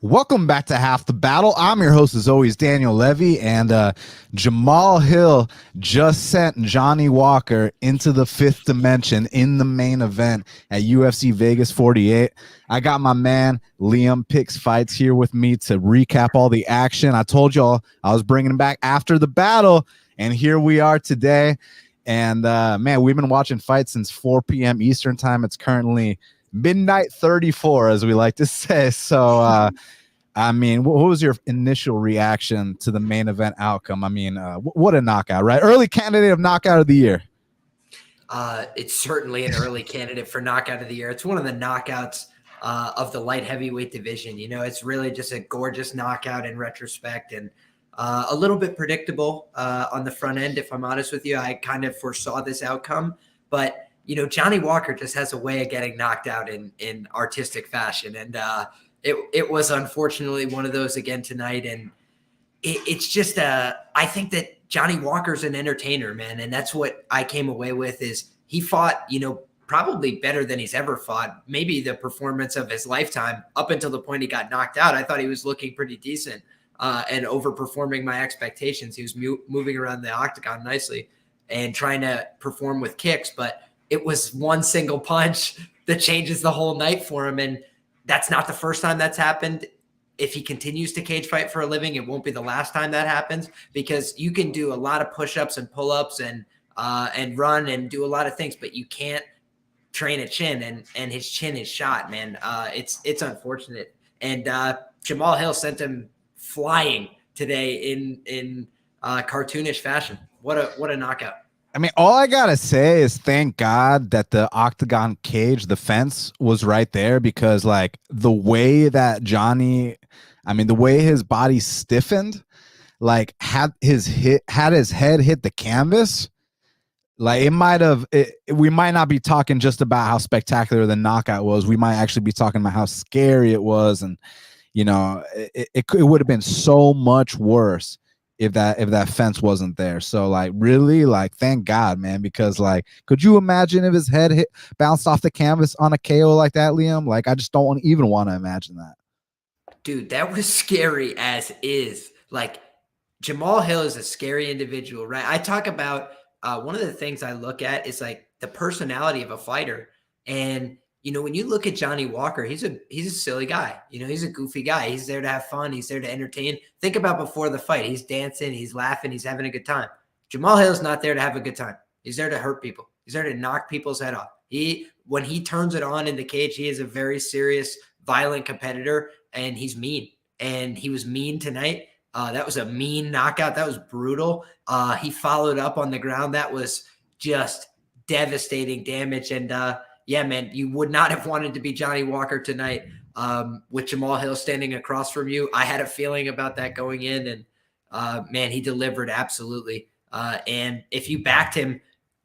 Welcome back to Half the Battle. I'm your host, as always, Daniel Levy, and Jamal Hill just sent Johnny Walker into the fifth dimension in the main event at UFC Vegas 48. I got my man Liam Picks Fights here with me to recap all the action. I told y'all I was bringing him back after the battle, and here we are today. And man, we've been watching fights since 4 p.m. Eastern time. It's currently midnight 34, as we like to say. So I mean, what was your initial reaction to the main event outcome? I mean, what a knockout, right? Early candidate of knockout of the year. It's certainly an early candidate for knockout of the year. It's one of the knockouts of the light heavyweight division. You know, it's really just a gorgeous knockout in retrospect, and a little bit predictable on the front end. If I'm honest with you, I kind of foresaw this outcome, but you know, Johnny Walker just has a way of getting knocked out in artistic fashion, and it was unfortunately one of those again tonight. And it's just I think that Johnny Walker's an entertainer, man, and that's what I came away with. Is he fought, you know, probably better than he's ever fought, maybe the performance of his lifetime up until the point he got knocked out. I thought he was looking pretty decent and overperforming my expectations. He was moving around the octagon nicely and trying to perform with kicks, but it was one single punch that changes the whole night for him. And that's not the first time that's happened. If he continues to cage fight for a living, it won't be the last time that happens, because you can do a lot of push-ups and pull-ups and run and do a lot of things, but you can't train a chin, and his chin is shot, man. It's unfortunate. And Jamal Hill sent him flying today in cartoonish fashion. What a knockout. I mean, all I gotta say is thank God that the octagon cage, the fence, was right there, because like the way that Johnny, I mean, the way his body stiffened, like had his head hit the canvas, like it might have. We might not be talking just about how spectacular the knockout was. We might actually be talking about how scary it was, and you know, it would have been so much worse if that fence wasn't there. So like really, like thank God, man, because like could you imagine if his head bounced off the canvas on a KO like that, Liam? Like I just don't even want to imagine that. Dude, that was scary as is. Like Jamal Hill is a scary individual, right? I talk about one of the things I look at is like the personality of a fighter. And you know, when you look at Johnny Walker, he's a silly guy. You know, he's a goofy guy. He's there to have fun. He's there to entertain. Think about before the fight. He's dancing. He's laughing. He's having a good time. Jamal Hill's not there to have a good time. He's there to hurt people. He's there to knock people's head off. When he turns it on in the cage, he is a very serious, violent competitor, and he's mean. And he was mean tonight. That was a mean knockout. That was brutal. He followed up on the ground. That was just devastating damage. And yeah, man, you would not have wanted to be Johnny Walker tonight with Jamal Hill standing across from you. I had a feeling about that going in, and man, he delivered absolutely. And if you backed him,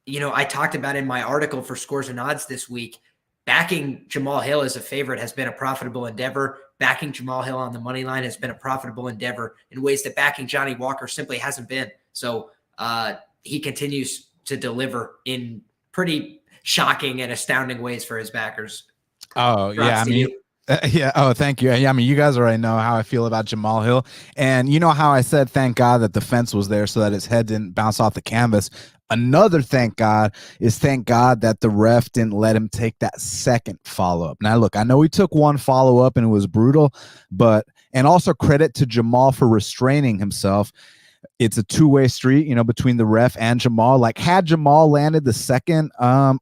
you know, I talked about in my article for Scores and Odds this week, backing Jamal Hill as a favorite has been a profitable endeavor. Backing Jamal Hill on the money line has been a profitable endeavor in ways that backing Johnny Walker simply hasn't been. So he continues to deliver in pretty shocking and astounding ways for his backers. Oh, yeah. I mean, yeah. Oh, thank you. Yeah, I mean, you guys already know how I feel about Jamal Hill. And you know how I said, thank God that the fence was there so that his head didn't bounce off the canvas. Another thank God that the ref didn't let him take that second follow-up. Now, look, I know he took one follow-up and it was brutal, and also credit to Jamal for restraining himself. It's a two-way street, you know, between the ref and Jamal. Like, had Jamal landed the second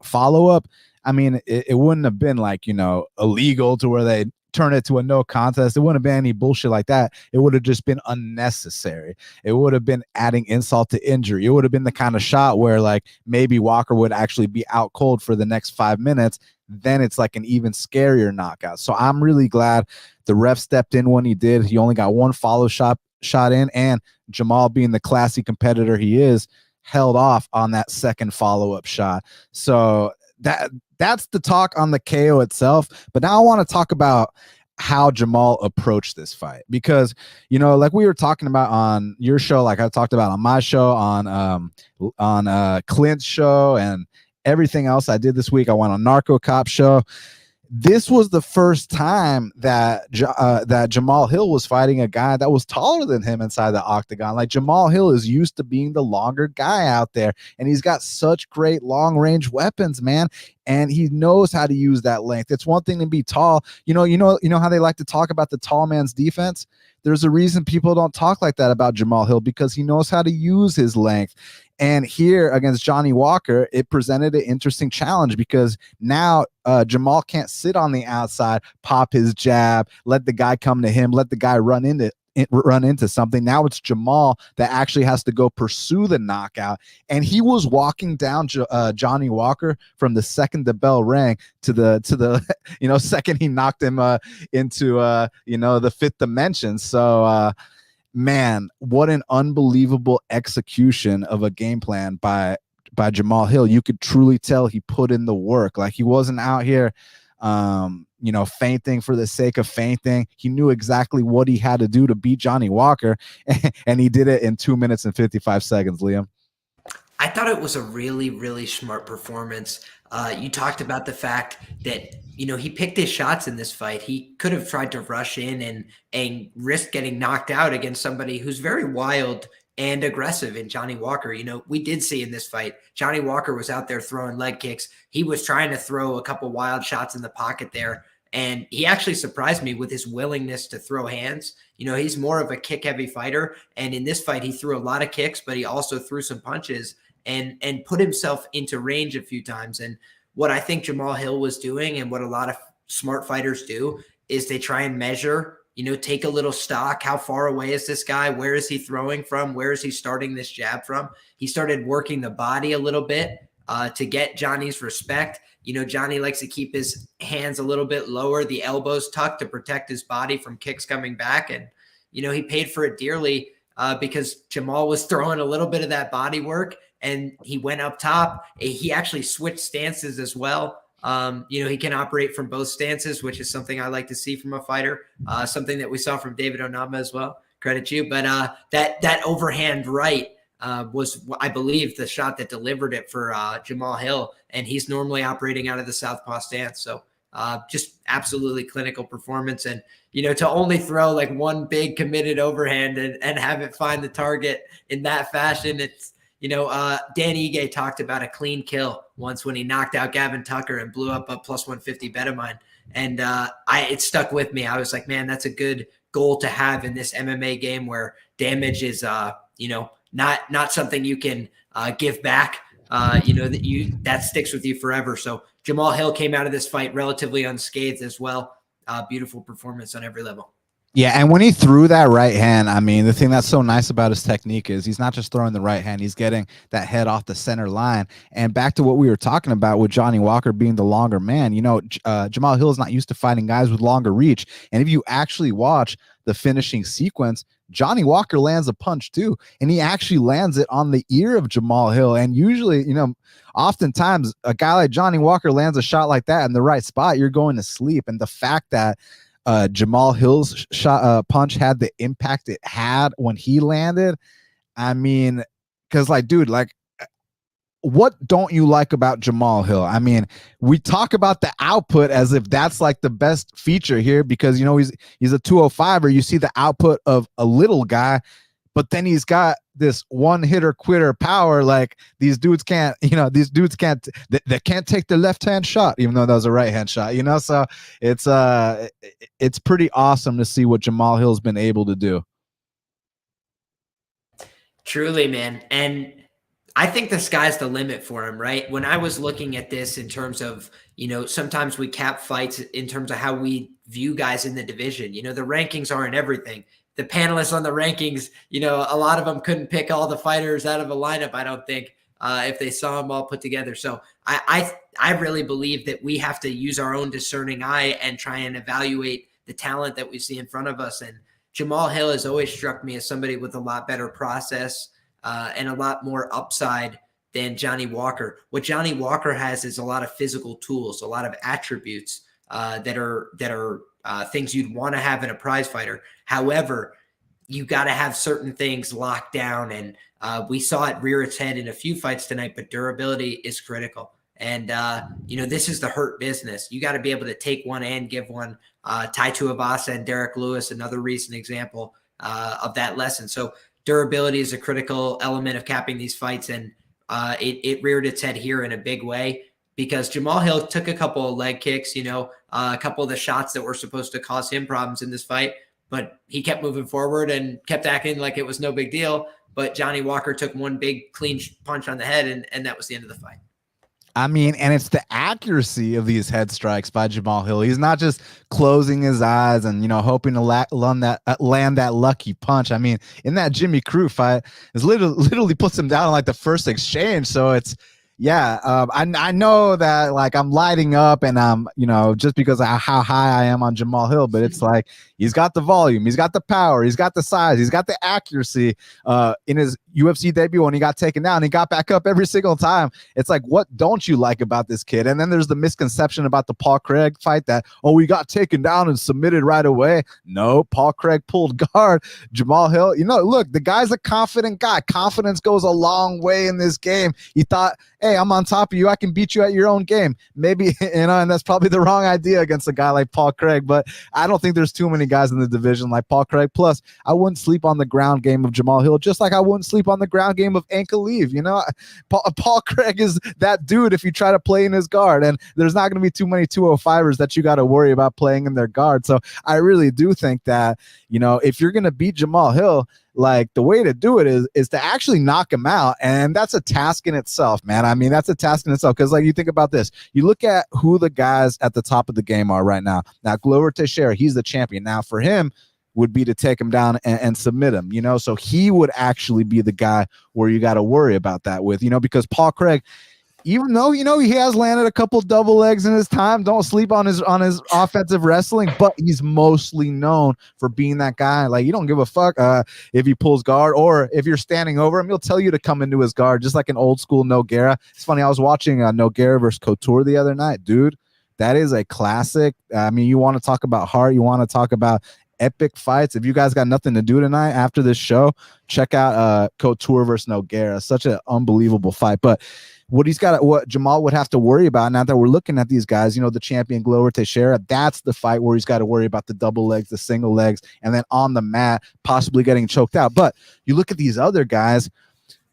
follow-up, I mean, it wouldn't have been like, you know, illegal to where they turn it to a no contest. It wouldn't have been any bullshit like that. It would have just been unnecessary. It would have been adding insult to injury. It would have been the kind of shot where like maybe Walker would actually be out cold for the next 5 minutes. Then it's like an even scarier knockout. So I'm really glad the ref stepped in when he did. He only got one follow shot in, and Jamal, being the classy competitor he is, held off on that second follow-up shot. So that's the talk on the KO itself. But now I want to talk about how Jamal approached this fight, because, you know, like we were talking about on your show, like I talked about on my show, on Clint's show, and everything else I did this week. I went on Narco Cop show. this was the first time that that Jamal Hill was fighting a guy that was taller than him inside the octagon. Like, Jamal Hill is used to being the longer guy out there, and he's got such great long range weapons, man. And he knows how to use that length. It's one thing to be tall. You know how they like to talk about the tall man's defense. There's a reason people don't talk like that about Jamal Hill, because he knows how to use his length. And here against Johnny Walker, it presented an interesting challenge, because now Jamal can't sit on the outside, pop his jab, let the guy come to him, let the guy run into something. Now it's Jamal that actually has to go pursue the knockout. And he was walking down Johnny Walker from the second the bell rang to the second he knocked him into the fifth dimension. So man, what an unbelievable execution of a game plan by Jamal Hill. You could truly tell he put in the work. Like, he wasn't out here feinting for the sake of feinting. He knew exactly what he had to do to beat Johnny Walker, and he did it in 2 minutes and 55 seconds, Liam. I thought it was a really, really smart performance. You talked about the fact that, he picked his shots in this fight. He could have tried to rush in and risk getting knocked out against somebody who's very wild and aggressive in Johnny Walker. We did see in this fight, Johnny Walker was out there throwing leg kicks. He was trying to throw a couple wild shots in the pocket there. And he actually surprised me with his willingness to throw hands. He's more of a kick-heavy fighter. And in this fight, he threw a lot of kicks, but he also threw some punches and put himself into range a few times. And what I think Jamal Hill was doing, and what a lot of smart fighters do, is they try and measure, take a little stock. How far away is this guy? Where is he throwing from? Where is he starting this jab from? He started working the body a little bit to get Johnny's respect. Johnny likes to keep his hands a little bit lower, the elbows tucked, to protect his body from kicks coming back. And, he paid for it dearly because Jamal was throwing a little bit of that body work, and he went up top. He actually switched stances as well. He can operate from both stances, which is something I like to see from a fighter, something that we saw from David Onama as well. Credit you. But that overhand right was, I believe, the shot that delivered it for Jamal Hill, and he's normally operating out of the southpaw stance. So just absolutely clinical performance. And, to only throw like one big committed overhand and have it find the target in that fashion, it's, Dan Ige talked about a clean kill once when he knocked out Gavin Tucker and blew up a plus 150 bet of mine. And it stuck with me. I was like, man, that's a good goal to have in this MMA game, where damage is, not something you can give back. That sticks with you forever. So Jamal Hill came out of this fight relatively unscathed as well. Beautiful performance on every level. Yeah, and when he threw that right hand, I mean, the thing that's so nice about his technique is he's not just throwing the right hand, he's getting that head off the center line. And back to what we were talking about with Johnny Walker being the longer man, Jamal Hill is not used to fighting guys with longer reach. And if you actually watch the finishing sequence, Johnny Walker lands a punch too, and he actually lands it on the ear of Jamal Hill. And usually, oftentimes a guy like Johnny Walker lands a shot like that in the right spot, you're going to sleep. And the fact that Jamal Hill's punch had the impact it had when he landed, I mean, because what don't you like about Jamal Hill? I mean, we talk about the output as if that's like the best feature here, because he's a 205er. You see the output of a little guy, but then he's got this one hitter quitter power. Like, these dudes can't they can't take the left hand shot, even though that was a right hand shot, so it's pretty awesome to see what Jamal Hill's been able to do. Truly, man. And I think the sky's the limit for him, right? When I was looking at this in terms of, sometimes we cap fights in terms of how we view guys in the division. The rankings aren't everything. The panelists on the rankings, a lot of them couldn't pick all the fighters out of a lineup, I don't think, if they saw them all put together. So I really believe that we have to use our own discerning eye and try and evaluate the talent that we see in front of us. And Jamal Hill has always struck me as somebody with a lot better process and a lot more upside than Johnny Walker. What Johnny Walker has is a lot of physical tools, a lot of attributes that are things you'd want to have in a prize fighter. However, you got to have certain things locked down, and we saw it rear its head in a few fights tonight, but durability is critical. And, this is the hurt business. You got to be able to take one and give one. Tai Tuivasa and Derek Lewis, another recent example of that lesson. So durability is a critical element of capping these fights, and it reared its head here in a big way because Jamahal Hill took a couple of leg kicks, a couple of the shots that were supposed to cause him problems in this fight, but he kept moving forward and kept acting like it was no big deal. But Johnny Walker took one big clean punch on the head, and that was the end of the fight. I mean, and it's the accuracy of these head strikes by Jamahal Hill. He's not just closing his eyes and, hoping to land that lucky punch. I mean, in that Jimmy Crute fight, it's literally puts him down in like the first exchange. So it's, I know that like I'm lighting up and just because of how high I am on Jamahal Hill, but it's like he's got the volume, he's got the power, he's got the size, he's got the accuracy. In his UFC debut when he got taken down, he got back up every single time. It's like, what don't you like about this kid? And then there's the misconception about the Paul Craig fight that, he got taken down and submitted right away. No, Paul Craig pulled guard. Jamahal Hill, look, the guy's a confident guy. Confidence goes a long way in this game. He thought, hey, I'm on top of you. I can beat you at your own game. Maybe, and that's probably the wrong idea against a guy like Paul Craig, but I don't think there's too many guys in the division like Paul Craig. Plus, I wouldn't sleep on the ground game of Jamahal Hill, just like I wouldn't sleep on the ground game of Ankalaev. Paul Craig is that dude if you try to play in his guard, and there's not going to be too many 205ers that you got to worry about playing in their guard. So I really do think that, if you're going to beat Jamahal Hill, like the way to do it is to actually knock him out. And that's a task in itself, man. I mean, that's a task in itself. Because like you think about this, you look at who the guys at the top of the game are right now. Now, Glover Teixeira, he's the champion. Now for him would be to take him down and submit him, so he would actually be the guy where you got to worry about that with, because Paul Craig, even though, he has landed a couple double legs in his time, don't sleep on his offensive wrestling, but he's mostly known for being that guy. Like, you don't give a fuck if he pulls guard or if you're standing over him, he'll tell you to come into his guard, just like an old school Nogueira. It's funny, I was watching Nogueira versus Couture the other night. Dude, that is a classic. I mean, you want to talk about heart, you want to talk about epic fights. If you guys got nothing to do tonight after this show, check out Couture versus Nogueira. Such an unbelievable fight. But what Jamal would have to worry about now that we're looking at these guys, the champion Glover Teixeira, that's the fight where he's got to worry about the double legs, the single legs, and then on the mat, possibly getting choked out. But you look at these other guys,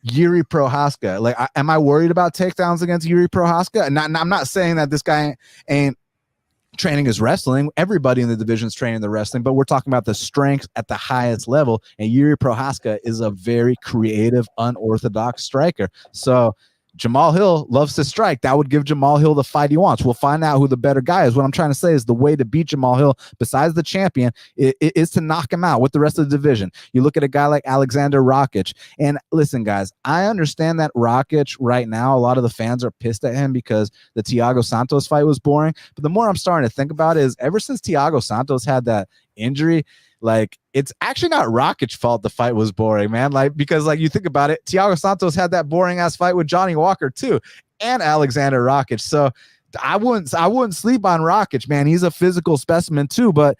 Yuri Prohaska. Like, am I worried about takedowns against Yuri Prohaska? And I'm not saying that this guy ain't training his wrestling. Everybody in the division is training the wrestling, but we're talking about the strength at the highest level. And Yuri Prohaska is a very creative, unorthodox striker. So Jamahal Hill loves to strike. That would give Jamahal Hill the fight he wants. We'll find out who the better guy is. What I'm trying to say is the way to beat Jamahal Hill, besides the champion, is to knock him out with the rest of the division. You look at a guy like Alexander Rakic. And listen, guys, I understand that Rakic right now, a lot of the fans are pissed at him because the Thiago Santos fight was boring. But the more I'm starting to think about it is ever since Thiago Santos had that injury, like, it's actually not Rakic's fault the fight was boring, man. Like, because like you think about it, Thiago Santos had that boring ass fight with Johnny Walker too, and Alexander Rakic. So I wouldn't sleep on Rakic, man. He's a physical specimen too, but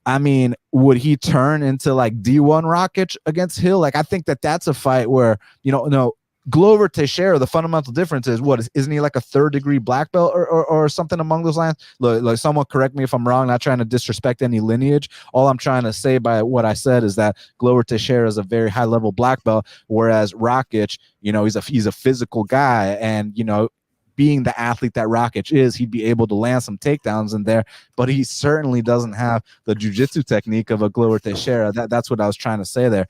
I mean, would he turn into like D1 Rakic against Hill? Like, I think that's a fight where, no, Glover Teixeira, the fundamental difference is isn't he like a third-degree black belt or something among those lines? Like, someone correct me if I'm wrong, not trying to disrespect any lineage. All I'm trying to say by what I said is that Glover Teixeira is a very high-level black belt, whereas Rakic, he's a physical guy, and being the athlete that Rakic is, he'd be able to land some takedowns in there, but he certainly doesn't have the jiu-jitsu technique of a Glover Teixeira. That's what I was trying to say there.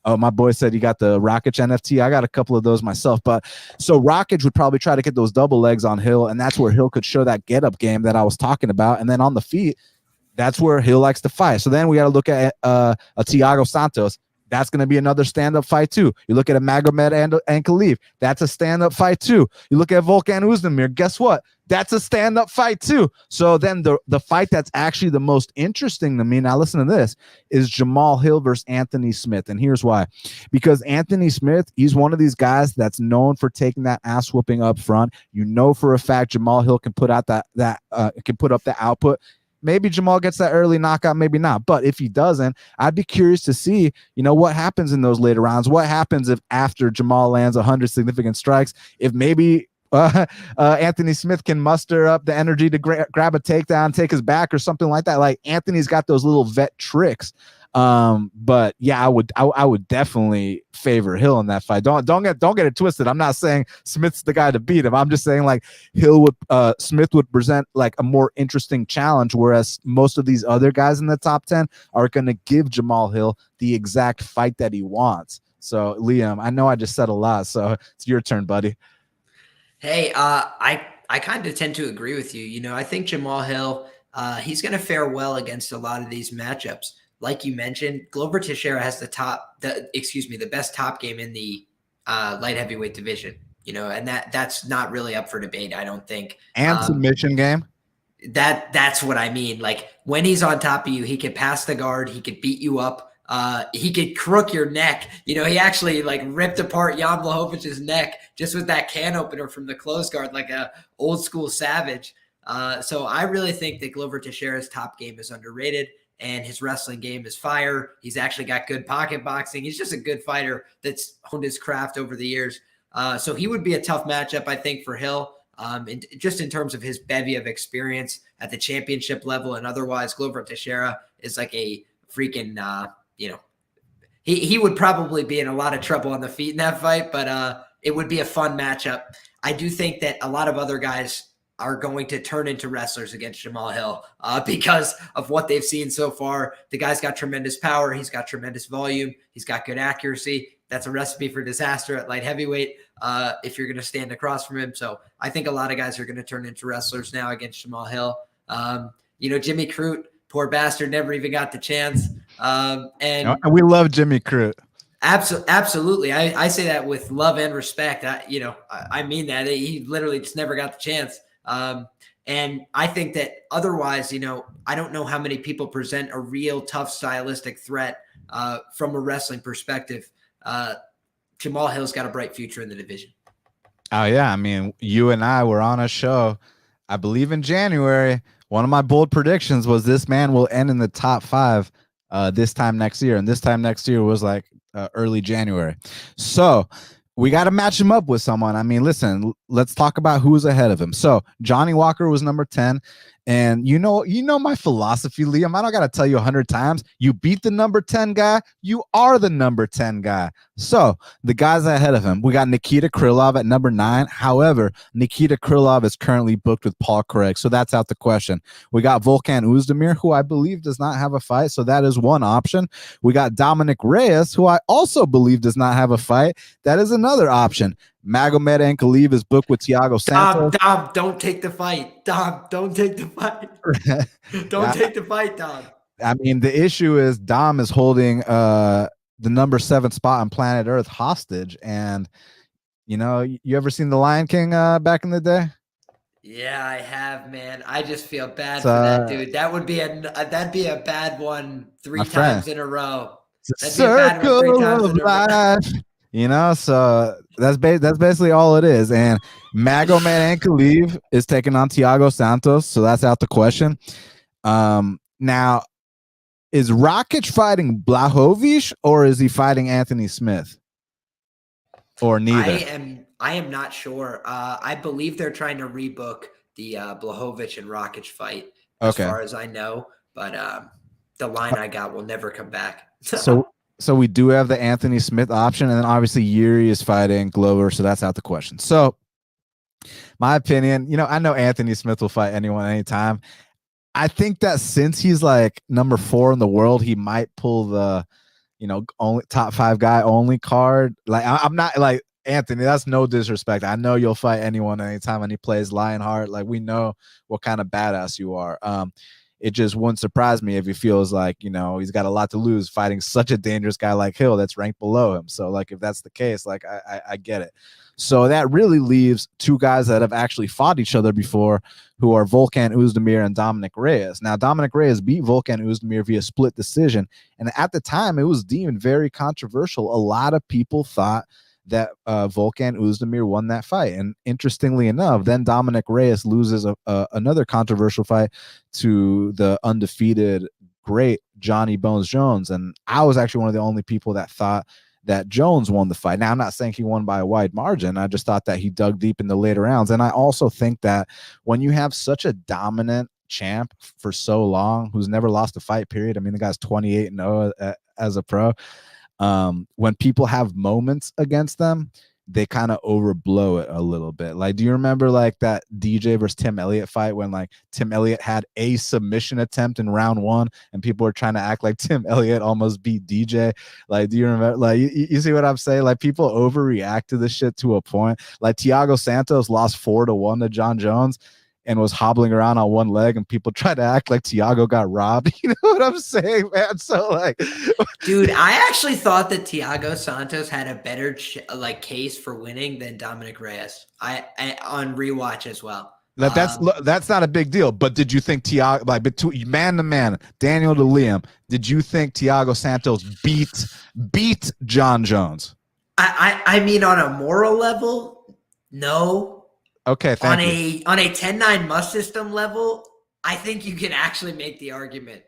Oh, my boy said he got the Rakic NFT. I got a couple of those myself. But so Rakic would probably try to get those double legs on Hill, and that's where Hill could show that get-up game that I was talking about. And then on the feet, that's where Hill likes to fight. So then we got to look at a Thiago Santos. That's going to be another stand-up fight too. You look at a Magomed and Ankalaev. That's a stand-up fight too. You look at Vulcan Uzdemir. Guess what? That's a stand-up fight too. So then the fight that's actually the most interesting to me, now listen to this, is Jamahal Hill versus Anthony Smith. And here's why. Because Anthony Smith, he's one of these guys that's known for taking that ass whooping up front. For a fact Jamahal Hill can put out can put up the output. Maybe Jamal gets that early knockout, maybe not. But if he doesn't, I'd be curious to see, what happens in those later rounds. What happens if after Jamal lands 100 significant strikes, if maybe Anthony Smith can muster up the energy to grab a takedown, take his back or something like that. Like Anthony's got those little vet tricks. But yeah, I would definitely favor Hill in that fight. Don't get it twisted. I'm not saying Smith's the guy to beat him. I'm just saying like Smith would present like a more interesting challenge, whereas most of these other guys in the top 10 are going to give Jamahal Hill the exact fight that he wants. So Liam, I know I just said a lot, so it's your turn, buddy. Hey, I kind of tend to agree with you. You know, I think Jamahal Hill, he's going to fare well against a lot of these matchups. Like you mentioned, Glover Teixeira has the best top game in the light heavyweight division. You know, and that's not really up for debate, I don't think. And submission game. That's what I mean. Like when he's on top of you, he could pass the guard, he could beat you up. He could crook your neck. You know, he actually like ripped apart Jan Blachowicz' neck just with that can opener from the close guard, like a old school savage. So I really think that Glover Teixeira's top game is underrated and his wrestling game is fire. He's actually got good pocket boxing. He's just a good fighter that's honed his craft over the years. So he would be a tough matchup, I think, for Hill. And just in terms of his bevy of experience at the championship level and otherwise, Glover Teixeira is like a freaking, you know, he would probably be in a lot of trouble on the feet in that fight, but it would be a fun matchup. I do think that a lot of other guys are going to turn into wrestlers against Jamahal Hill because of what they've seen so far. The guy's got tremendous power. He's got tremendous volume. He's got good accuracy. That's a recipe for disaster at light heavyweight if you're going to stand across from him. So I think a lot of guys are going to turn into wrestlers now against Jamahal Hill. You know, Jimmy Crute, poor bastard, never even got the chance. And we love Jimmy Crute. Absolutely. I say that with love and respect. I mean that. He literally just never got the chance. And I think that otherwise, you know, I don't know how many people present a real tough stylistic threat from a wrestling perspective. Jamahal Hill's got a bright future in the division. Oh, yeah. I mean, you and I were on a show, I believe in January. One of my bold predictions was this man will end in the top 5 this time next year. And this time next year was like early January. So we got to match him up with someone. I mean, listen, let's talk about who's ahead of him. So Johnny Walker was number 10. And you know my philosophy, Liam. I don't got to tell you 100 times. You beat the number 10 guy, you are the number 10 guy. So the guys ahead of him, we got Nikita Krylov at number 9. However, Nikita Krylov is currently booked with Paul Craig, so that's out the question. We got Vulcan Uzdemir, who I believe does not have a fight, so that is one option. We got Dominic Reyes, who I also believe does not have a fight. That is another option. Magomed Ankalaev is booked with Thiago Santos. Dom, don't take the fight. Dom, don't take the fight. Don't take the fight, Dom. I mean, the issue is Dom is holding the number 7 spot on planet Earth hostage. And, you know, you ever seen The Lion King back in the day? Yeah, I have, man. I just feel bad for that dude. That would be that'd be a bad one 3 times in a row. That'd be a bad one 3 times in a row. You know, so that's basically all it is. And Magomed Ankalaev is taking on Thiago Santos, so that's out the question. Now, is Rakic fighting Blachowicz or is he fighting Anthony Smith? Or neither? I am not sure. I believe they're trying to rebook the Blachowicz and Rakic fight, as far as I know. But the line I got will never come back. So we do have the Anthony Smith option, and then obviously Yuri is fighting Glover, so that's out the question. So my opinion, you know, I know Anthony Smith will fight anyone anytime. I think that since he's like number 4 in the world, he might pull the, you know, only top 5 guy only card. Like I'm not like Anthony, that's no disrespect. I know you'll fight anyone anytime, and he plays Lionheart. Like we know what kind of badass you are. It just wouldn't surprise me if he feels like, you know, he's got a lot to lose fighting such a dangerous guy like Hill that's ranked below him. So, like, if that's the case, like, I get it. So that really leaves 2 guys that have actually fought each other before, who are Vulcan Uzdemir and Dominic Reyes. Now, Dominic Reyes beat Vulcan Uzdemir via split decision. And at the time, it was deemed very controversial. A lot of people thought that Vulcan Uzdemir won that fight. And interestingly enough, then Dominic Reyes loses another controversial fight to the undefeated great Johnny Bones Jones. And I was actually one of the only people that thought that Jones won the fight. Now, I'm not saying he won by a wide margin. I just thought that he dug deep in the later rounds. And I also think that when you have such a dominant champ for so long, who's never lost a fight, period. I mean, the guy's 28-0 as a pro. When people have moments against them, they kind of overblow it a little bit. Like, do you remember like that DJ versus Tim Elliott fight when like Tim Elliott had a submission attempt in round 1 and people were trying to act like Tim Elliott almost beat DJ? Like, do you remember? Like, you see what I'm saying? Like, people overreact to this shit to a point. Like, Thiago Santos lost 4-1 to John Jones and was hobbling around on one leg, and people try to act like Thiago got robbed. You know what I'm saying, man? So, like, dude, I actually thought that Thiago Santos had a better case for winning than Dominic Reyes. I on rewatch as well. That's not a big deal. But did you think Thiago, like between man to man, Daniel to Liam, did you think Thiago Santos beat John Jones? I mean, on a moral level, no. Okay, thank you. On a 10-9 must system level, I think you can actually make the argument.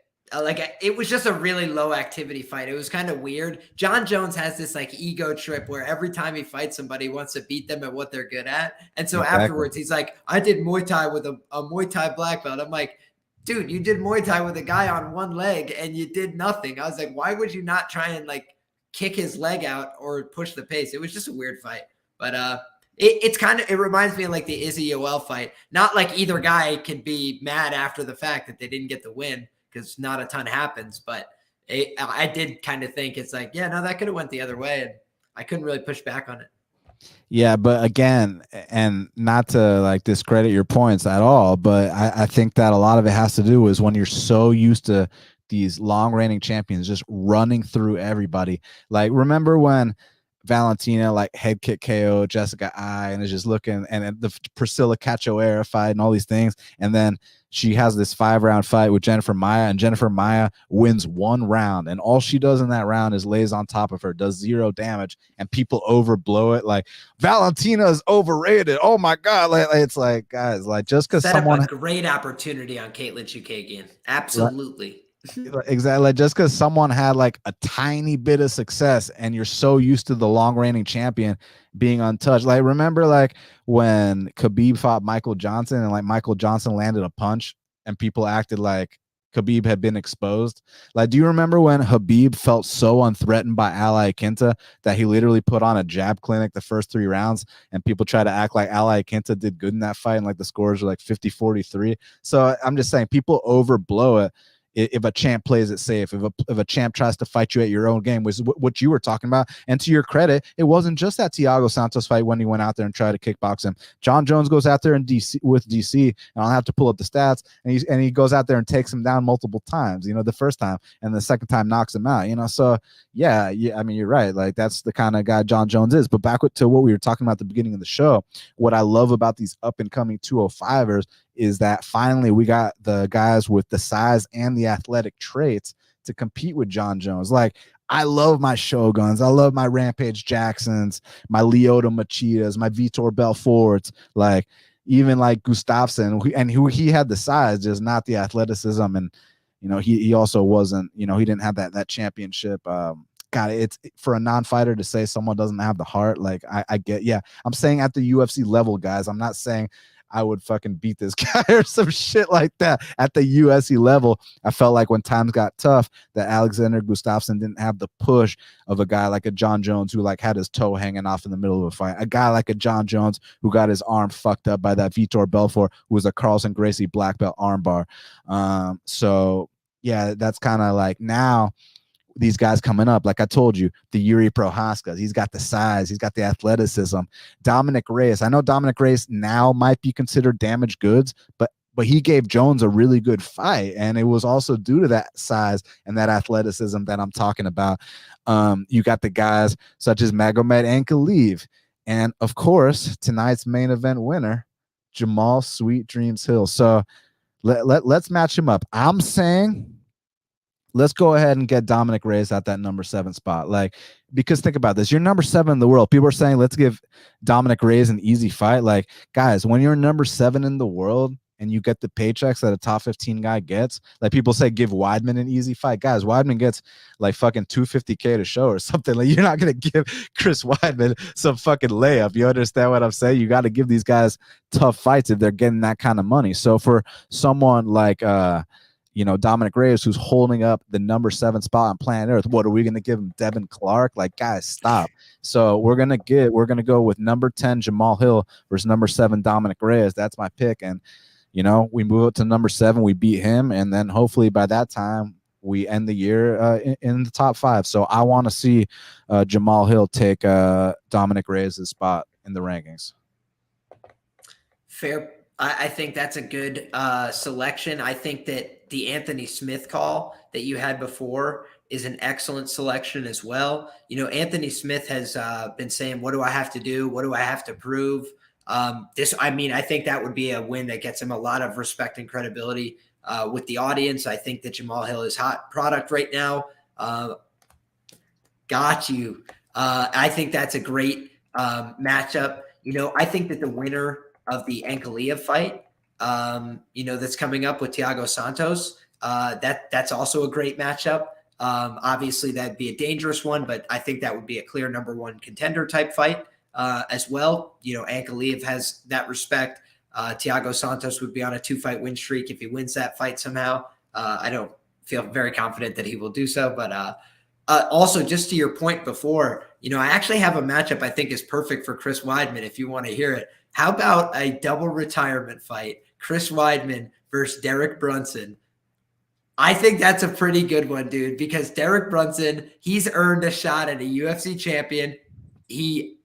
It was just a really low activity fight. It was kind of weird. John Jones has this like ego trip where every time he fights somebody, he wants to beat them at what they're good at. And so afterwards, he's like, I did Muay Thai with a Muay Thai black belt. I'm like, dude, you did Muay Thai with a guy on one leg and you did nothing. I was like, why would you not try and like kick his leg out or push the pace? It was just a weird fight. But it reminds me of like the Izzy Yoel fight. Not like either guy can be mad after the fact that they didn't get the win, because not a ton happens. But I did kind of think it's like, yeah, no, that could have went the other way, and I couldn't really push back on it. Yeah, but again, and not to like discredit your points at all, but I think that a lot of it has to do is when you're so used to these long reigning champions just running through everybody. Like, remember when Valentina like head kick KO Jessica I and is just looking, and the Priscilla Cachoeira fight and all these things, and then she has this 5-round fight with Jennifer Maia, and Jennifer Maia wins 1 round, and all she does in that round is lays on top of her, does 0 damage, and people overblow it like Valentina is overrated. Oh my god, like it's like, guys, like, just because someone up a great opportunity on Caitlin Chukagian, absolutely. Right. Exactly. Just because someone had like a tiny bit of success and you're so used to the long reigning champion being untouched. Like, remember like when Khabib fought Michael Johnson and like Michael Johnson landed a punch and people acted like Khabib had been exposed? Like, do you remember when Khabib felt so unthreatened by Ali Quinta that he literally put on a jab clinic the first 3 rounds, and people try to act like Ali Quinta did good in that fight and like the scores were like 50-43? So I'm just saying, people overblow it if a champ plays it safe, if a champ tries to fight you at your own game, which is what you were talking about. And to your credit, it wasn't just that Thiago Santos fight when he went out there and tried to kickbox him. John Jones goes out there in DC, and I'll have to pull up the stats, and he goes out there and takes him down multiple times, you know, the first time, and the second time knocks him out, you know. So yeah, I mean, you're right. Like, that's the kind of guy John Jones is. But back to what we were talking about at the beginning of the show, what I love about these up and coming 205ers is that finally we got the guys with the size and the athletic traits to compete with John Jones. Like, I love my Shoguns. I love my Rampage Jacksons, my Lyoto Machidas, my Vitor Belforts, like even like Gustafsson, he had the size, just not the athleticism. And, you know, he also wasn't, you know, he didn't have that championship. God, it's for a non-fighter to say someone doesn't have the heart. Like, I get, yeah, I'm saying at the UFC level, guys. I'm not saying I would fucking beat this guy or some shit like that. At the UFC level, I felt like when times got tough, that Alexander Gustafsson didn't have the push of a guy like a John Jones who like had his toe hanging off in the middle of a fight. A guy like a John Jones who got his arm fucked up by that Vitor Belfort, who was a Carlson Gracie black belt armbar. So yeah, that's kind of like now these guys coming up, like I told you, the Yuri Prohaska, he's got the size, he's got the athleticism. Dominic Reyes, I know Dominic Reyes now might be considered damaged goods, but he gave Jones a really good fight, and it was also due to that size and that athleticism that I'm talking about. You got the guys such as Magomed Ankalaev, and of course tonight's main event winner, Jamal Sweet Dreams Hill. So let's match him up. I'm saying let's go ahead and get Dominic Reyes at that number 7 spot. Like, because think about this, you're number 7 in the world. People are saying, let's give Dominic Reyes an easy fight. Like, guys, when you're number 7 in the world and you get the paychecks that a top 15 guy gets. Like people say, give Weidman an easy fight. Guys, Weidman gets like fucking $250K to show or something. Like you're not gonna give Chris Weidman some fucking layup. You understand what I'm saying? You got to give these guys tough fights if they're getting that kind of money. So for someone like Dominic Reyes, who's holding up the number 7 spot on planet Earth, what are we gonna give him? Devin Clark? Like, guys, stop. So we're gonna go with number 10 Jamal Hill versus number 7 Dominic Reyes. That's my pick. And we move it to number 7, we beat him, and then hopefully by that time we end the year in the top 5. So I want to see Jamal Hill take Dominic Reyes' spot in the rankings. Fair. I think that's a good selection. I think that the Anthony Smith call that you had before is an excellent selection as well. Anthony Smith has been saying, what do I have to do? What do I have to prove? I think that would be a win that gets him a lot of respect and credibility with the audience. I think that Jamal Hill is hot product right now. Got you. I think that's a great matchup. I think that the winner of the Ankalaev fight, that's coming up with Thiago Santos, that's also a great matchup. Obviously, that'd be a dangerous one, but I think that would be a clear number 1 contender type fight as well. Ankalaev has that respect. Thiago Santos would be on a 2-fight win streak if he wins that fight somehow. I don't feel very confident that he will do so, but also just to your point before, I actually have a matchup I think is perfect for Chris Weidman if you want to hear it. How about a double retirement fight, Chris Weidman versus Derek Brunson? I think that's a pretty good one, dude, because Derek Brunson, he's earned a shot at a UFC champion. He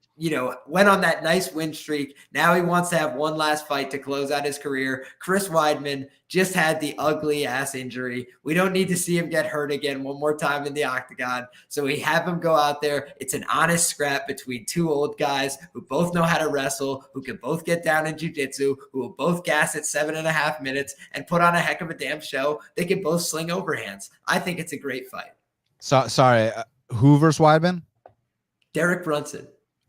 went on that nice win streak. Now he wants to have one last fight to close out his career. Chris Weidman just had the ugly ass injury. We don't need to see him get hurt again one more time in the octagon. So we have him go out there. It's an honest scrap between 2 old guys who both know how to wrestle, who can both get down in jiu-jitsu, who will both gas at 7.5 minutes and put on a heck of a damn show. They can both sling overhands. I think it's a great fight. So sorry, who versus Weidman? Derek Brunson.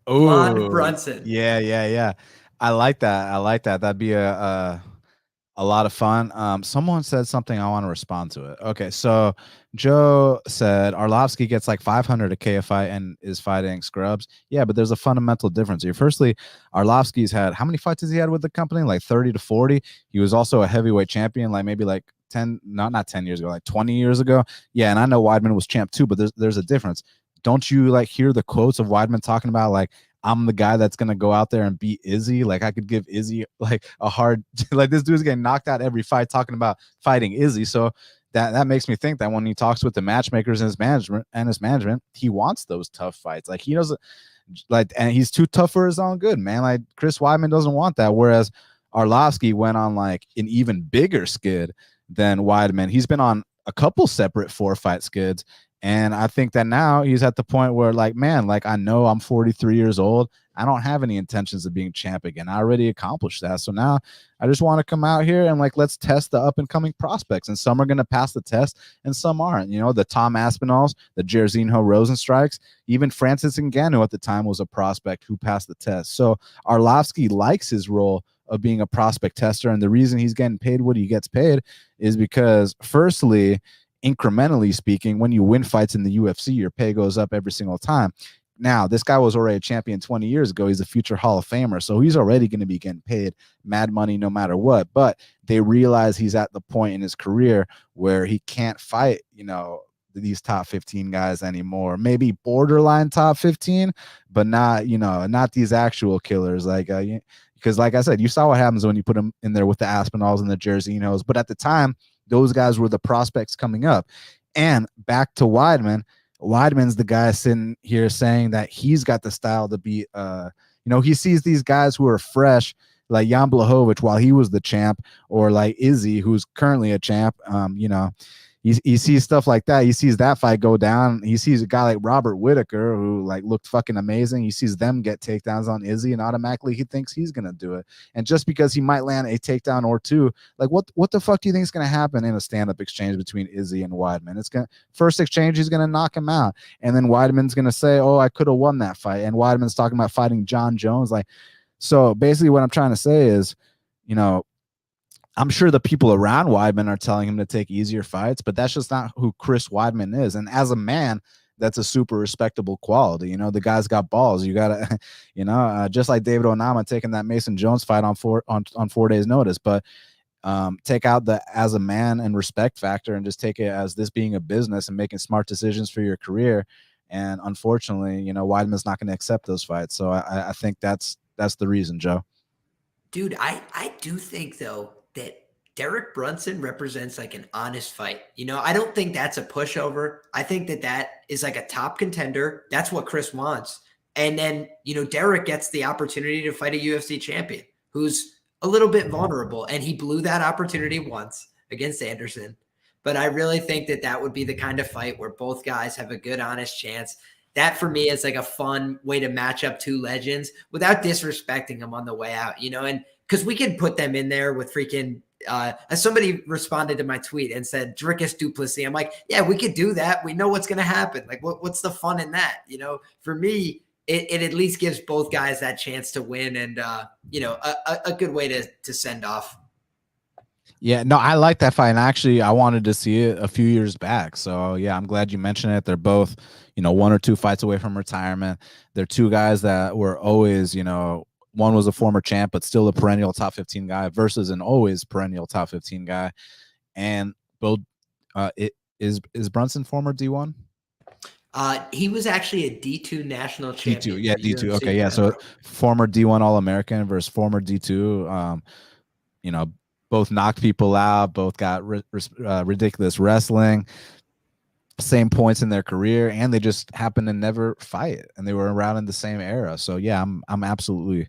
Oh, Brunson. Yeah. I like that. That'd be a lot of fun. Someone said something. I want to respond to it. Okay, so Joe said Arlovsky gets like 500 a KFI and is fighting scrubs. Yeah, but there's a fundamental difference here. Firstly, Arlovsky's had, how many fights has he had with the company? Like 30 to 40. He was also a heavyweight champion, like maybe like 10, not 10 years ago, like 20 years ago. Yeah, and I know Weidman was champ too, but there's a difference. Don't you like hear the quotes of Weidman talking about like, I'm the guy that's going to go out there and beat Izzy. Like I could give Izzy like a hard, like this dude's getting knocked out every fight talking about fighting Izzy. So that makes me think that when he talks with the matchmakers and his management, he wants those tough fights. Like he doesn't like, and he's too tough for his own good, man. Like Chris Weidman doesn't want that. Whereas Arlovsky went on like an even bigger skid than Weidman. He's been on a couple separate 4-fight skids. And I think that now he's at the point where like, man, like I know I'm 43 years old. I don't have any intentions of being champ again. I already accomplished that. So now I just want to come out here and like, let's test the up and coming prospects. And some are going to pass the test and some aren't. The Tom Aspinalls, the Jairzinho Rosenstrikes, even Francis Ngannou at the time was a prospect who passed the test. So Arlovsky likes his role of being a prospect tester. And the reason he's getting paid what he gets paid is because firstly, incrementally speaking, when you win fights in the UFC, your pay goes up every single time. Now, this guy was already a champion 20 years ago. He's a future Hall of Famer, so he's already going to be getting paid mad money no matter what. But they realize he's at the point in his career where he can't fight, these top 15 guys anymore. Maybe borderline top 15, but not, not these actual killers. Like, because like I said, you saw what happens when you put them in there with the Aspinalls and the Jairzinhos. But at the time, those guys were the prospects coming up. And back to Weidman. Weidman's the guy sitting here saying that he's got the style to beat. He sees these guys who are fresh, like Jan Blachowicz while he was the champ, or like Izzy, who's currently a champ. He sees stuff like that. He sees that fight go down. He sees a guy like Robert Whitaker who like looked fucking amazing. He sees them get takedowns on Izzy, and automatically he thinks he's gonna do it. And just because he might land a takedown or two, like what the fuck do you think is gonna happen in a stand-up exchange between Izzy and Weidman? It's gonna first exchange, he's gonna knock him out, and then Weidman's gonna say, "Oh, I could have won that fight." And Weidman's talking about fighting John Jones. Like, so basically, what I'm trying to say is, I'm sure the people around Weidman are telling him to take easier fights, but that's just not who Chris Weidman is. And as a man, that's a super respectable quality. You know, the guy's got balls. You gotta, just like David Onama taking that Mason Jones fight on 4 days notice. But take out the as a man and respect factor and just take it as this being a business and making smart decisions for your career. And unfortunately, Weidman's not going to accept those fights. So I think that's the reason, Joe. Dude, I do think though that Derek Brunson represents like an honest fight. I don't think that's a pushover. I think that is like a top contender. That's what Chris wants. And then, Derek gets the opportunity to fight a UFC champion who's a little bit vulnerable, and he blew that opportunity once against Anderson. But I really think that would be the kind of fight where both guys have a good, honest chance. That for me is like a fun way to match up two legends without disrespecting them on the way out, and because we can put them in there with freaking as somebody responded to my tweet and said Dricus Duplessis. I'm like, yeah, we could do that. We know what's going to happen. Like, what's the fun in that? For me, it at least gives both guys that chance to win and, a good way to send off. Yeah, no, I like that fight. And actually, I wanted to see it a few years back. So, yeah, I'm glad you mentioned it. They're both, 1 or 2 fights away from retirement. They're two guys that were always, one was a former champ, but still a perennial top 15 guy versus an always perennial top 15 guy. And both, is Brunson former D1? He was actually a D2 national champion. D2, yeah, D2. Okay, yeah. So former D1 All-American versus former D2. Both knocked people out, both got ridiculous wrestling, same points in their career, and they just happened to never fight, and they were around in the same era. So yeah, I'm absolutely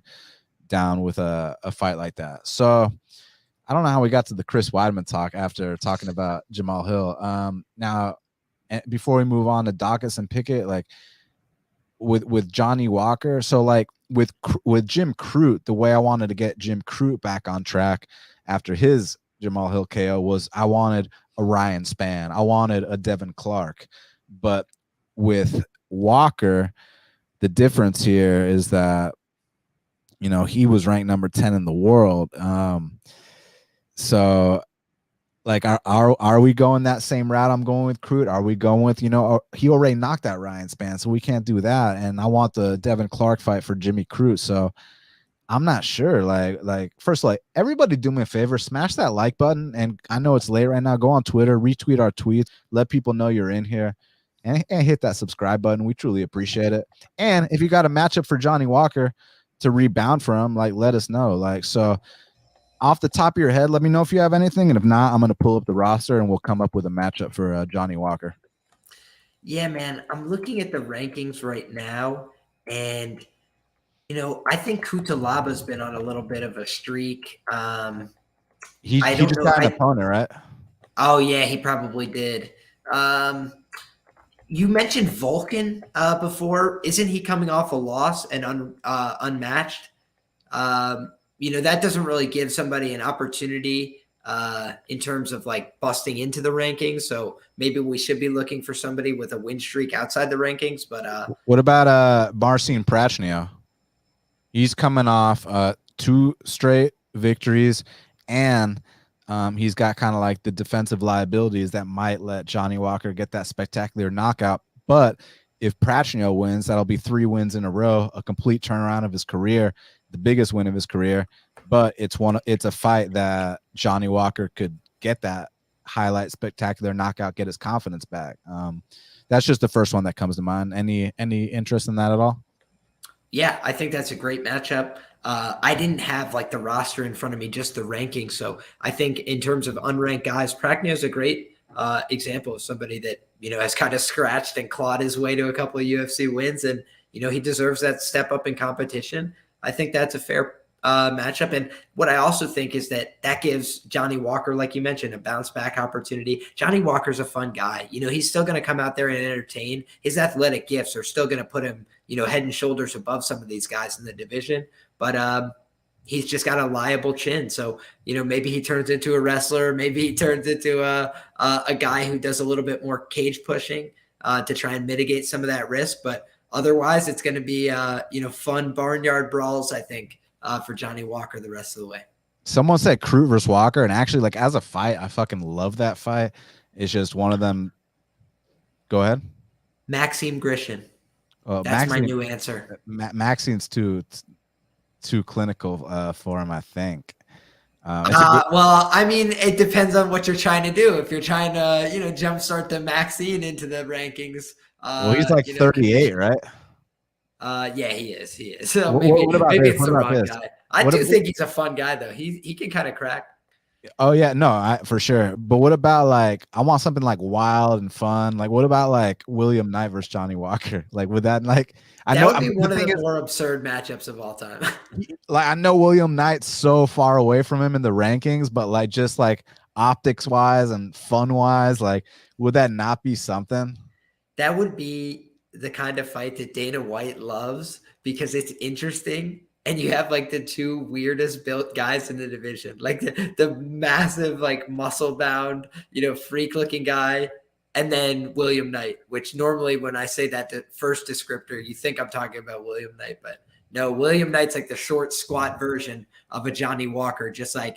down with a fight like that. So I don't know how we got to the Chris Weidman talk after talking about Jamahal Hill. Now, before we move on to Dawkins and Pickett, like with Johnny Walker, so like with Jim Crute, the way I wanted to get Jim Crute back on track after his Jamahal Hill KO was I wanted a Ryan Spann. I wanted a Devin Clark. But with Walker, the difference here is that, he was ranked number 10 in the world. So like, are we going that same route I'm going with Crute? Are we going with, he already knocked out Ryan Spann, so we can't do that. And I want the Devin Clark fight for Jimmy Crute. So I'm not sure. Like first, everybody do me a favor, smash that like button. And I know it's late right now. Go on Twitter, retweet our tweets, let people know you're in here, and hit that subscribe button. We truly appreciate it. And if you got a matchup for Johnny Walker to rebound from, let us know. So off the top of your head, let me know if you have anything. And if not, I'm going to pull up the roster and we'll come up with a matchup for Johnny Walker. Yeah, man. I'm looking at the rankings right now, and I think Kutalaba's been on a little bit of a streak. He just got an opponent, right? Oh, yeah, he probably did. You mentioned Vulcan before. Isn't he coming off a loss and unmatched? That doesn't really give somebody an opportunity in terms of busting into the rankings. So maybe we should be looking for somebody with a win streak outside the rankings. But what about Marcin Prachnio? He's coming off 2 straight victories, and he's got kind of like the defensive liabilities that might let Johnny Walker get that spectacular knockout. But if Prachnio wins, that'll be 3 wins in a row, a complete turnaround of his career, the biggest win of his career. But it's a fight that Johnny Walker could get that highlight spectacular knockout, get his confidence back. That's just the first one that comes to mind. Any interest in that at all? Yeah, I think that's a great matchup. I didn't have the roster in front of me, just the rankings. So I think in terms of unranked guys, Prachnio is a great example of somebody that, has kind of scratched and clawed his way to a couple of UFC wins. And, he deserves that step up in competition. I think that's a fair matchup. And what I also think is that gives Johnny Walker, like you mentioned, a bounce back opportunity. Johnny Walker's a fun guy. He's still going to come out there and entertain. His athletic gifts are still going to put him, head and shoulders above some of these guys in the division. But he's just got a liable chin. So, maybe he turns into a wrestler. Maybe he turns into a guy who does a little bit more cage pushing to try and mitigate some of that risk. But otherwise, it's going to be, fun barnyard brawls, I think, for Johnny Walker the rest of the way. Someone said Crute versus Walker, and actually, like as a fight, I fucking love that fight. It's just one of them. Go ahead. Maxime Grishin. That's my Maxine, new answer. Maxine's too clinical for him, I think. Well, I mean, it depends on what you're trying to do. If you're trying to, jumpstart the Maxine into the rankings, well, he's like 38, right? Yeah, he is. He is. So What about maybe this? it's What the about wrong this? guy. I do think he's a fun guy, though. He can kind of crack. Oh yeah, no, for sure. But what about like I want something like wild and fun? Like what about like William Knight versus Johnny Walker? Like would that like that would be one of the more absurd matchups of all time. Like I know William Knight's so far away from him in the rankings, but like just like optics wise and fun wise, like would that not be something? That would be the kind of fight that Dana White loves because it's interesting. And you have like the two weirdest built guys in the division, like the massive, like muscle bound, freak looking guy. And then William Knight, which normally when I say that the first descriptor, you think I'm talking about William Knight, but no, William Knight's like the short, squat version of a Johnny Walker, just like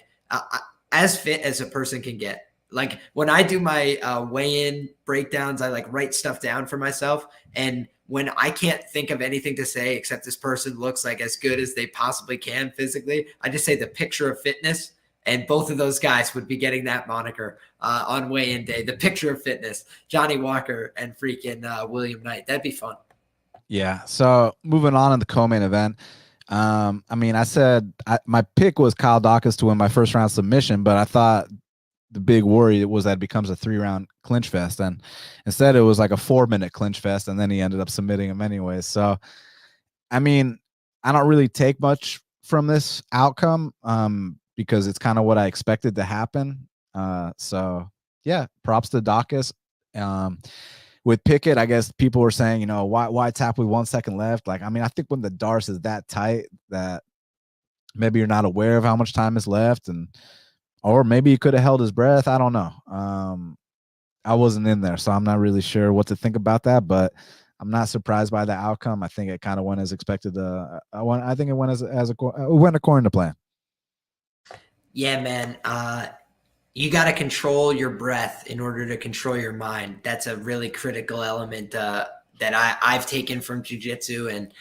as fit as a person can get. Like when I do my weigh-in breakdowns, I like write stuff down for myself. And when I can't think of anything to say except this person looks like as good as they possibly can physically, I just say the picture of fitness. And both of those guys would be getting that moniker on weigh-in day. The picture of fitness, Johnny Walker and freaking William Knight. That'd be fun. Yeah. So moving on in the co-main event. I mean, I said my pick was Kyle Dawkins to win my first round submission, but I thought the big worry was that it becomes a 3-round clinch fest, and instead it was like a 4-minute clinch fest, and then he ended up submitting him anyways. So, I mean, I don't really take much from this outcome because it's kind of what I expected to happen. So yeah, props to Dawkins. With Pickett, I guess people were saying, why tap with 1 second left? Like, I mean, I think when the Darce is that tight that maybe you're not aware of how much time is left, or maybe he could have held his breath. I don't know. I wasn't in there, so I'm not really sure what to think about that, but I'm not surprised by the outcome. I think it kind of went as expected. I think it went went according to plan. Yeah, man. You got to control your breath in order to control your mind. That's a really critical element that I've taken from jiu-jitsu, and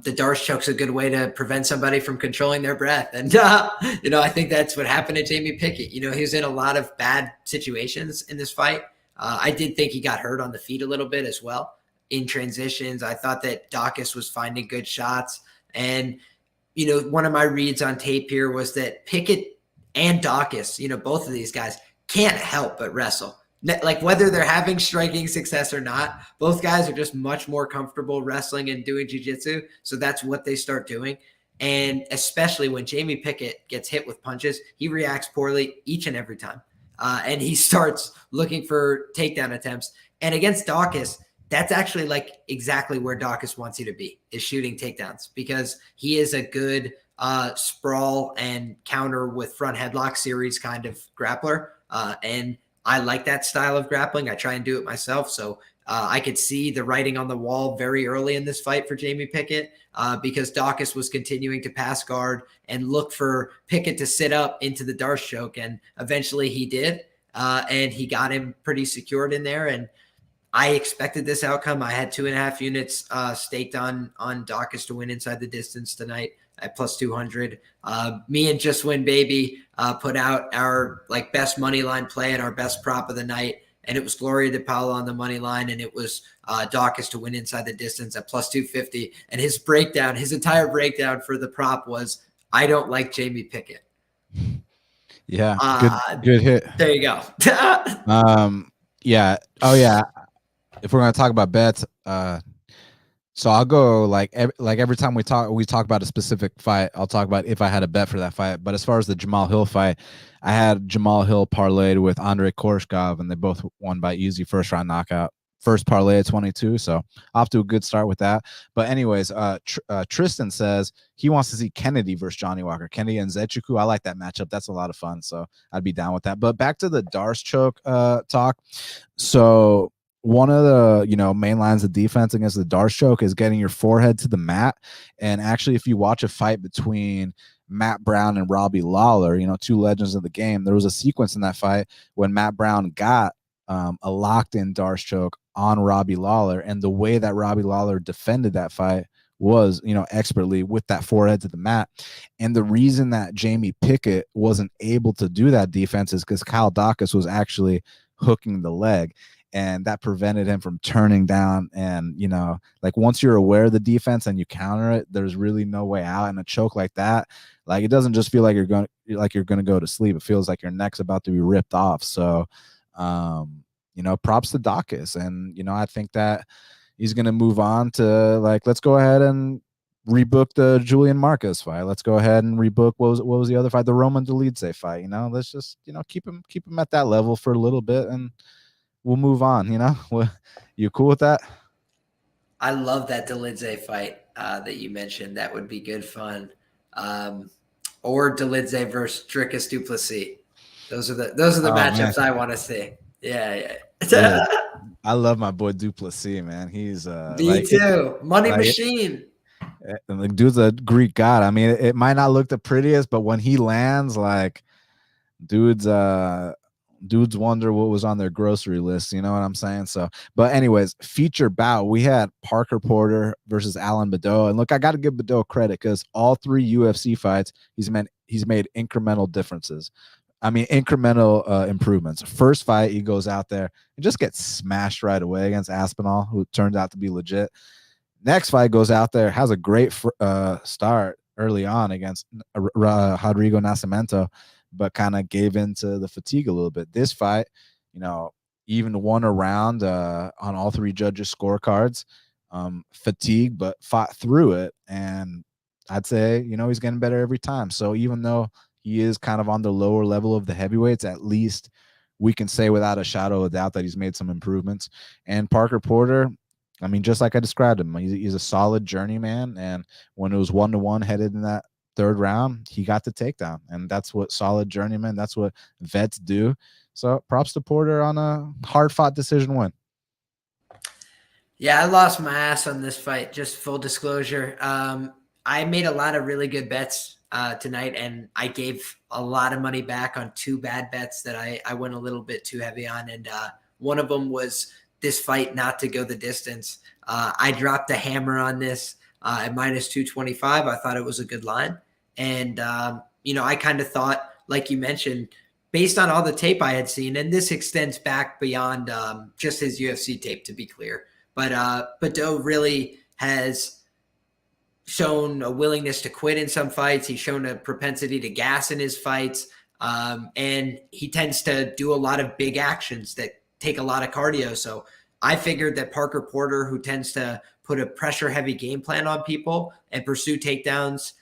the Darce choke's a good way to prevent somebody from controlling their breath. And, I think that's what happened to Jamie Pickett. He was in a lot of bad situations in this fight. I did think he got hurt on the feet a little bit as well in transitions. I thought that Dawkins was finding good shots. And, one of my reads on tape here was that Pickett and Dawkins, both of these guys can't help but wrestle. Like whether they're having striking success or not, both guys are just much more comfortable wrestling and doing jiu-jitsu. So that's what they start doing. And especially when Jamie Pickett gets hit with punches, he reacts poorly each and every time. And he starts looking for takedown attempts. And against Dawkins, that's actually like exactly where Dawkins wants you to be, is shooting takedowns, because he is a good sprawl and counter with front headlock series kind of grappler. And I like that style of grappling. I try and do it myself. So I could see the writing on the wall very early in this fight for Jamie Pickett because Dawkins was continuing to pass guard and look for Pickett to sit up into the Darce choke. And eventually he did. And he got him pretty secured in there. And I expected this outcome. I had 2.5 units staked on Dawkins to win inside the distance tonight at plus 200. Me and Just Win Baby put out our best money line play and our best prop of the night. And it was Gloria DePaula on the money line. And it was Dawkins to win inside the distance at plus 250. And his entire breakdown for the prop was, I don't like Jamie Pickett. Yeah. Good hit. There you go. Yeah. Oh yeah. If we're going to talk about bets, so I'll go every time we talk about a specific fight, I'll talk about if I had a bet for that fight. But as far as the Jamal Hill fight, I had Jamal Hill parlayed with Andrei Korshkov, and they both won by easy first round knockout. First parlay at 22, so off to a good start with that. But anyways, Tristan says he wants to see Kennedy versus Johnny Walker. Kennedy and Zechuku, I like that matchup. That's a lot of fun, so I'd be down with that. But back to the Darce choke talk. So one of the main lines of defense against the Darce choke is getting your forehead to the mat. And actually, if you watch a fight between Matt Brown and Robbie Lawler, two legends of the game, there was a sequence in that fight when Matt Brown got a locked in Darce choke on Robbie Lawler, and the way that Robbie Lawler defended that fight was expertly with that forehead to the mat. And the reason that Jamie Pickett wasn't able to do that defense is because Kyle Dacus was actually hooking the leg, and that prevented him from turning down. And like, once you're aware of the defense and you counter it, there's really no way out. And a choke like that, like, it doesn't just feel like you're going to go to sleep. It feels like your neck's about to be ripped off. So props to Dacus. And I think that he's going to move on to, like, let's go ahead and rebook the Julian Marquez fight. Let's go ahead and rebook what was the other fight, the Roman Dolidze fight. Let's just keep him at that level for a little bit, and we'll move on. You cool with that? I love that Dolidze fight that you mentioned. That would be good fun. Or Dolidze versus Dricus du Plessis. Those are the matchups, man. I want to see. Yeah. I love my boy du Plessis, man. He's me too. Money machine. Like, dude's a Greek god. I mean, it might not look the prettiest, but when he lands, like, dudes wonder what was on their grocery list. You know what I'm saying? So, but anyways, feature bout, we had Parker Porter versus Alan Bedeau. And look, I got to give Bedeau credit, because all 3 UFC fights, he's made incremental differences. I mean, incremental improvements. First fight, he goes out there and just gets smashed right away against Aspinall, who turned out to be legit. Next fight, goes out there, has a great start early on against Rodrigo Nascimento, but kind of gave into the fatigue a little bit. This fight, even won a round on all 3 judges' scorecards. Fatigue, but fought through it. And I'd say, he's getting better every time. So even though he is kind of on the lower level of the heavyweights, at least we can say without a shadow of doubt that he's made some improvements. And Parker Porter, I mean, just like I described him, he's a solid journeyman. And when it was 1-1 headed in that 3rd round, he got the takedown. And that's what solid journeymen, that's what vets do. So props to Porter on a hard-fought decision win. Yeah, I lost my ass on this fight, just full disclosure. I made a lot of really good bets tonight, and I gave a lot of money back on 2 bad bets that I went a little bit too heavy on. And one of them was this fight not to go the distance. I dropped a hammer on this at -225. I thought it was a good line. And, I kind of thought, like you mentioned, based on all the tape I had seen, and this extends back beyond just his UFC tape, to be clear. But Bedeau really has shown a willingness to quit in some fights. He's shown a propensity to gas in his fights. And he tends to do a lot of big actions that take a lot of cardio. So I figured that Parker Porter, who tends to put a pressure-heavy game plan on people and pursue takedowns,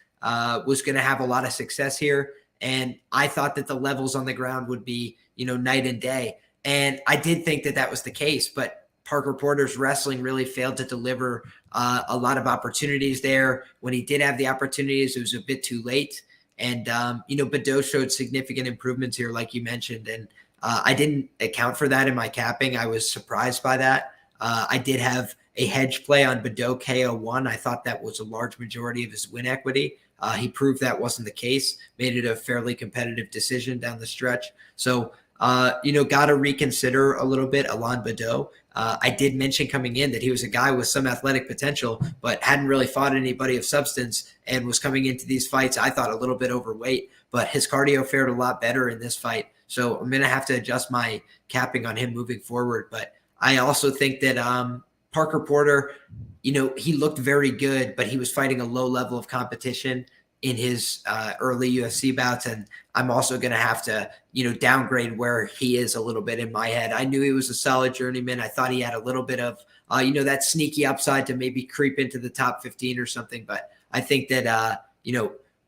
was going to have a lot of success here. And I thought that the levels on the ground would be, night and day. And I did think that that was the case, but Parker Porter's wrestling really failed to deliver a lot of opportunities there. When he did have the opportunities, it was a bit too late. And, Bedeau showed significant improvements here, like you mentioned. And I didn't account for that in my capping. I was surprised by that. I did have a hedge play on Bedeau KO1. I thought that was a large majority of his win equity. He proved that wasn't the case, made it a fairly competitive decision down the stretch. So, got to reconsider a little bit Alain Bedeau. I did mention coming in that he was a guy with some athletic potential, but hadn't really fought anybody of substance and was coming into these fights, I thought, a little bit overweight. But his cardio fared a lot better in this fight. So I'm going to have to adjust my capping on him moving forward. But I also think that Parker Porter, he looked very good, but he was fighting a low level of competition in his early UFC bouts. And I'm also going to have to, downgrade where he is a little bit in my head. I knew he was a solid journeyman. I thought he had a little bit of, that sneaky upside to maybe creep into the top 15 or something. But I think that,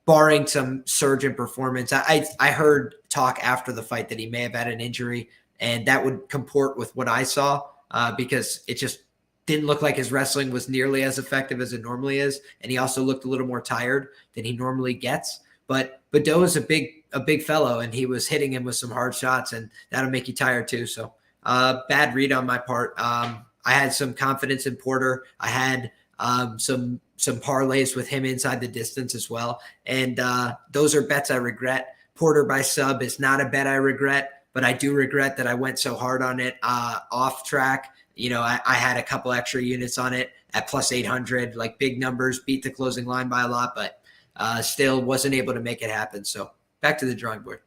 barring some surge in performance, I heard talk after the fight that he may have had an injury, and that would comport with what I saw because it just didn't look like his wrestling was nearly as effective as it normally is. And he also looked a little more tired than he normally gets. But Bedeau is a big fellow, and he was hitting him with some hard shots, and that'll make you tired too. So bad read on my part. I had some confidence in Porter. I had some parlays with him inside the distance as well. And those are bets I regret. Porter by sub is not a bet I regret, but I do regret that I went so hard on it off track. I had a couple extra units on it at plus 800, like big numbers, beat the closing line by a lot, but still wasn't able to make it happen. So back to the drawing board.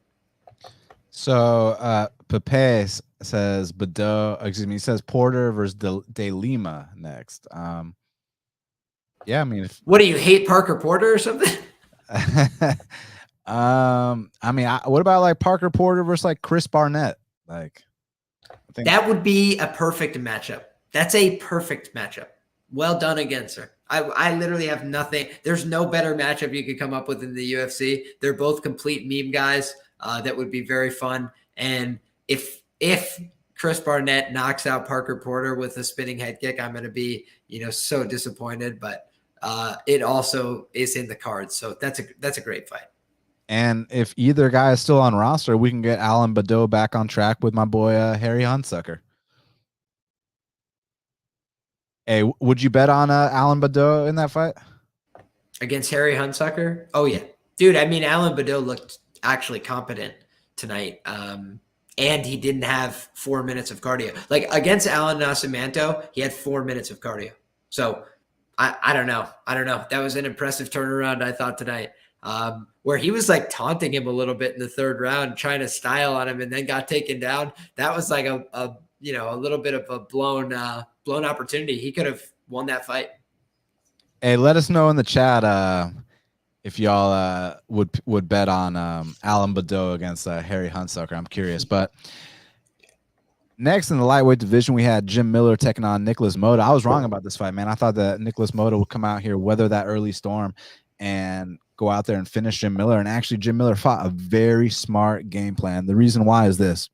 So Pepe says Bedeau, he says Porter versus De Lima next. Yeah, I mean, what do you hate, Parker Porter or something? What about like Parker Porter versus like Chris Barnett? Like, I think that would be a perfect matchup. That's a perfect matchup. Well done again, sir. I literally have nothing. There's no better matchup you could come up with in the UFC. They're both complete meme guys. That would be very fun. And if Chris Barnett knocks out Parker Porter with a spinning head kick, I'm going to be, so disappointed. But it also is in the cards, so that's a great fight. And if either guy is still on roster, we can get Alan Bedeau back on track with my boy Harry Hunsucker. Hey, would you bet on Alan Bedeau in that fight against Harry Hunsucker? Oh yeah, dude. I mean, Alan Bedeau looked actually competent tonight, and he didn't have 4 minutes of cardio. Like against Alan Nascimento, he had 4 minutes of cardio. So I don't know. That was an impressive turnaround, I thought, tonight. Where he was like taunting him a little bit in the third round, trying to style on him, and then got taken down. That was like a little bit of a blown opportunity. He could have won that fight. Hey, let us know in the chat if y'all would bet on Alan Bedeau against Harry Hunsucker. I'm curious. But next in the lightweight division, we had Jim Miller taking on Nicholas Moda. I was wrong about this fight, man. I thought that Nicholas Moda would come out here, weather that early storm, and go out there and finish Jim Miller. And actually, Jim Miller fought a very smart game plan. The reason why is this.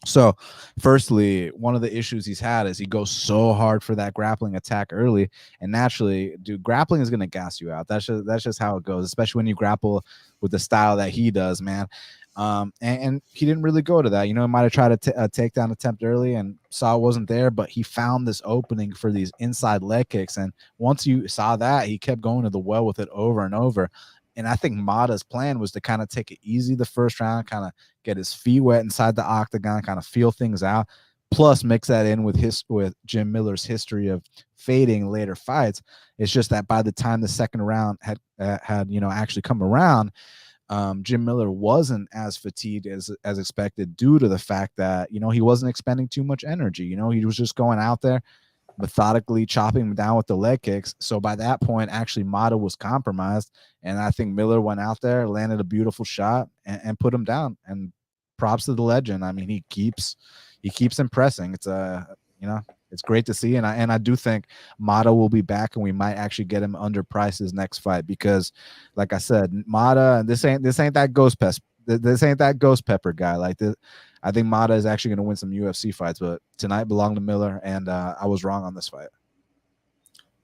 So, firstly, one of the issues he's had is he goes so hard for that grappling attack early, and naturally, dude, grappling is going to gas you out. That's just how it goes, especially when you grapple with the style that he does, man. And he didn't really go to that. He might have tried a takedown attempt early and saw it wasn't there, but he found this opening for these inside leg kicks. And once you saw that, he kept going to the well with it over and over. And I think Moda's plan was to kind of take it easy the first round, kind of get his feet wet inside the octagon, kind of feel things out, plus mix that in with Jim Miller's history of fading later fights. It's just that by the time the second round had actually come around, Jim Miller wasn't as fatigued as expected due to the fact that, he wasn't expending too much energy. He was just going out there, methodically chopping him down with the leg kicks. So by that point, actually, Moda was compromised. And I think Miller went out there, landed a beautiful shot, and put him down. And props to the legend. I mean, he keeps impressing. It's it's great to see. And I do think Moda will be back, and we might actually get him underpriced his next fight, because like I said, Moda, this ain't that ghost pepper guy. Like this, I think Moda is actually going to win some UFC fights, but tonight belonged to Miller, and I was wrong on this fight.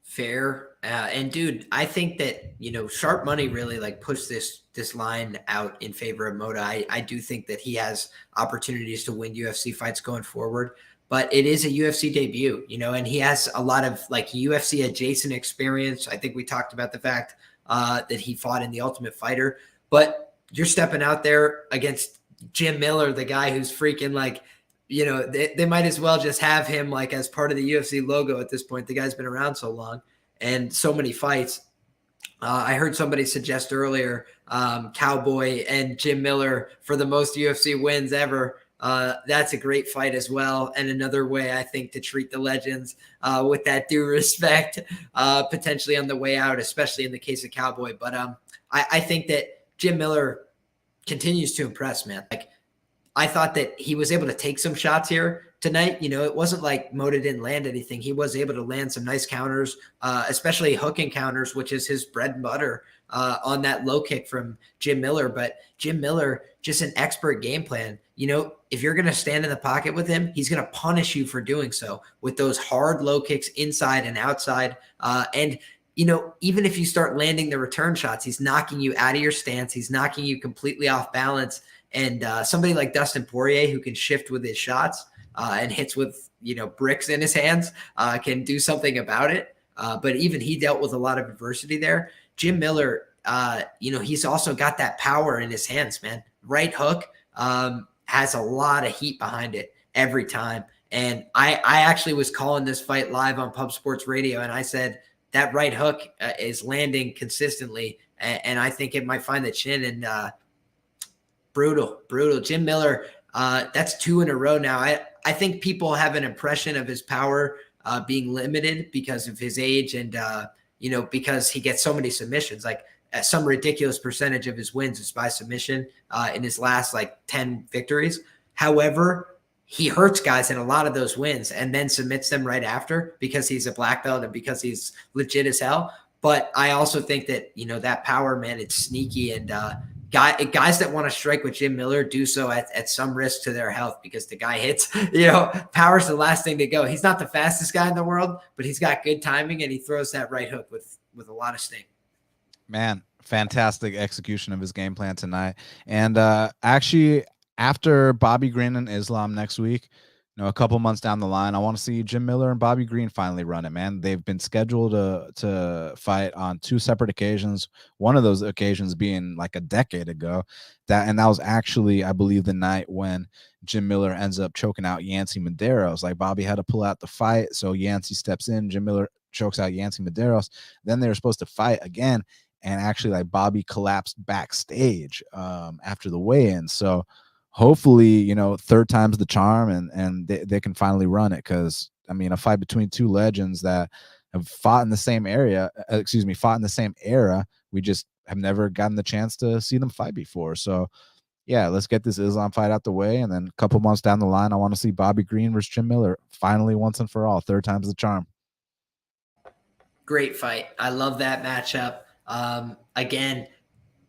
Fair. And dude, I think that, sharp money really like pushed this line out in favor of Moda. I do think that he has opportunities to win UFC fights going forward, but it is a UFC debut, and he has a lot of like UFC adjacent experience. I think we talked about the fact that he fought in The Ultimate Fighter, but you're stepping out there against Jim Miller, the guy who's freaking like, they might as well just have him like as part of the UFC logo at this point. The guy's been around so long and so many fights. I heard somebody suggest earlier, Cowboy and Jim Miller for the most UFC wins ever. That's a great fight as well. And another way, I think, to treat the legends with that due respect, potentially on the way out, especially in the case of Cowboy. But I think that Jim Miller continues to impress, man. Like, I thought that he was able to take some shots here tonight. It wasn't like Moda didn't land anything. He was able to land some nice counters, especially hooking counters, which is his bread and butter on that low kick from Jim Miller. But Jim Miller, just an expert game plan. If you're going to stand in the pocket with him, he's going to punish you for doing so with those hard low kicks inside and outside. And even if you start landing the return shots, he's knocking you out of your stance. He's knocking you completely off balance. And somebody like Dustin Poirier, who can shift with his shots, and hits with, bricks in his hands, can do something about it. But even he dealt with a lot of adversity there. Jim Miller, he's also got that power in his hands, man. Right hook has a lot of heat behind it every time. And I actually was calling this fight live on Pub Sports Radio, and I said that right hook is landing consistently, and I think it might find the chin. And brutal. Jim Miller, that's 2 in a row now. I think people have an impression of his power being limited because of his age and, because he gets so many submissions. Like some ridiculous percentage of his wins is by submission in his last 10 victories. However, he hurts guys in a lot of those wins and then submits them right after because he's a black belt and because he's legit as hell. But I also think that, that power, man, it's sneaky. And guys that want to strike with Jim Miller do so at some risk to their health because the guy hits, power's the last thing to go. He's not the fastest guy in the world, but he's got good timing and he throws that right hook with a lot of sting. Man, fantastic execution of his game plan tonight. And actually, after Bobby Green and Islam next week, a couple months down the line, I want to see Jim Miller and Bobby Green finally run it, man. They've been scheduled to fight on 2 separate occasions. One of those occasions being like a decade ago. That was actually, I believe, the night when Jim Miller ends up choking out Yancy Medeiros. Like Bobby had to pull out the fight, so Yancy steps in. Jim Miller chokes out Yancy Medeiros. Then they were supposed to fight again, and actually, Bobby collapsed backstage after the weigh-in. So hopefully, third time's the charm and they can finally run it. Cause a fight between 2 legends that have fought in the same fought in the same era. We just have never gotten the chance to see them fight before. So yeah, let's get this Islam fight out the way. And then a couple months down the line, I want to see Bobby Green versus Jim Miller finally once and for all. Third time's the charm. Great fight. I love that matchup. Again,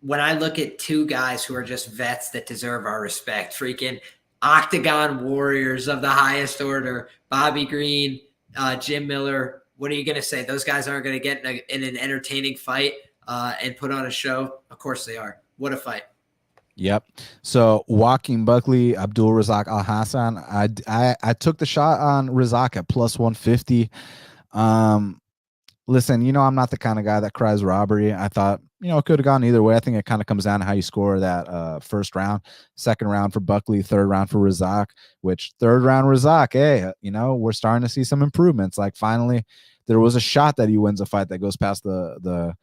when I look at 2 guys who are just vets that deserve our respect, freaking octagon warriors of the highest order, Bobby Green, Jim Miller, what are you going to say? Those guys aren't going to get in an entertaining fight and put on a show? Of course they are. What a fight. Yep. So Joaquin Buckley, Abdul Razak Al Hassan. I took the shot on Razak at plus 150. Listen, I'm not the kind of guy that cries robbery. I thought, it could have gone either way. I think it kind of comes down to how you score that first round, second round for Buckley, third round for Razak, which third round Razak, hey, we're starting to see some improvements. Like finally there was a shot that he wins a fight that goes past the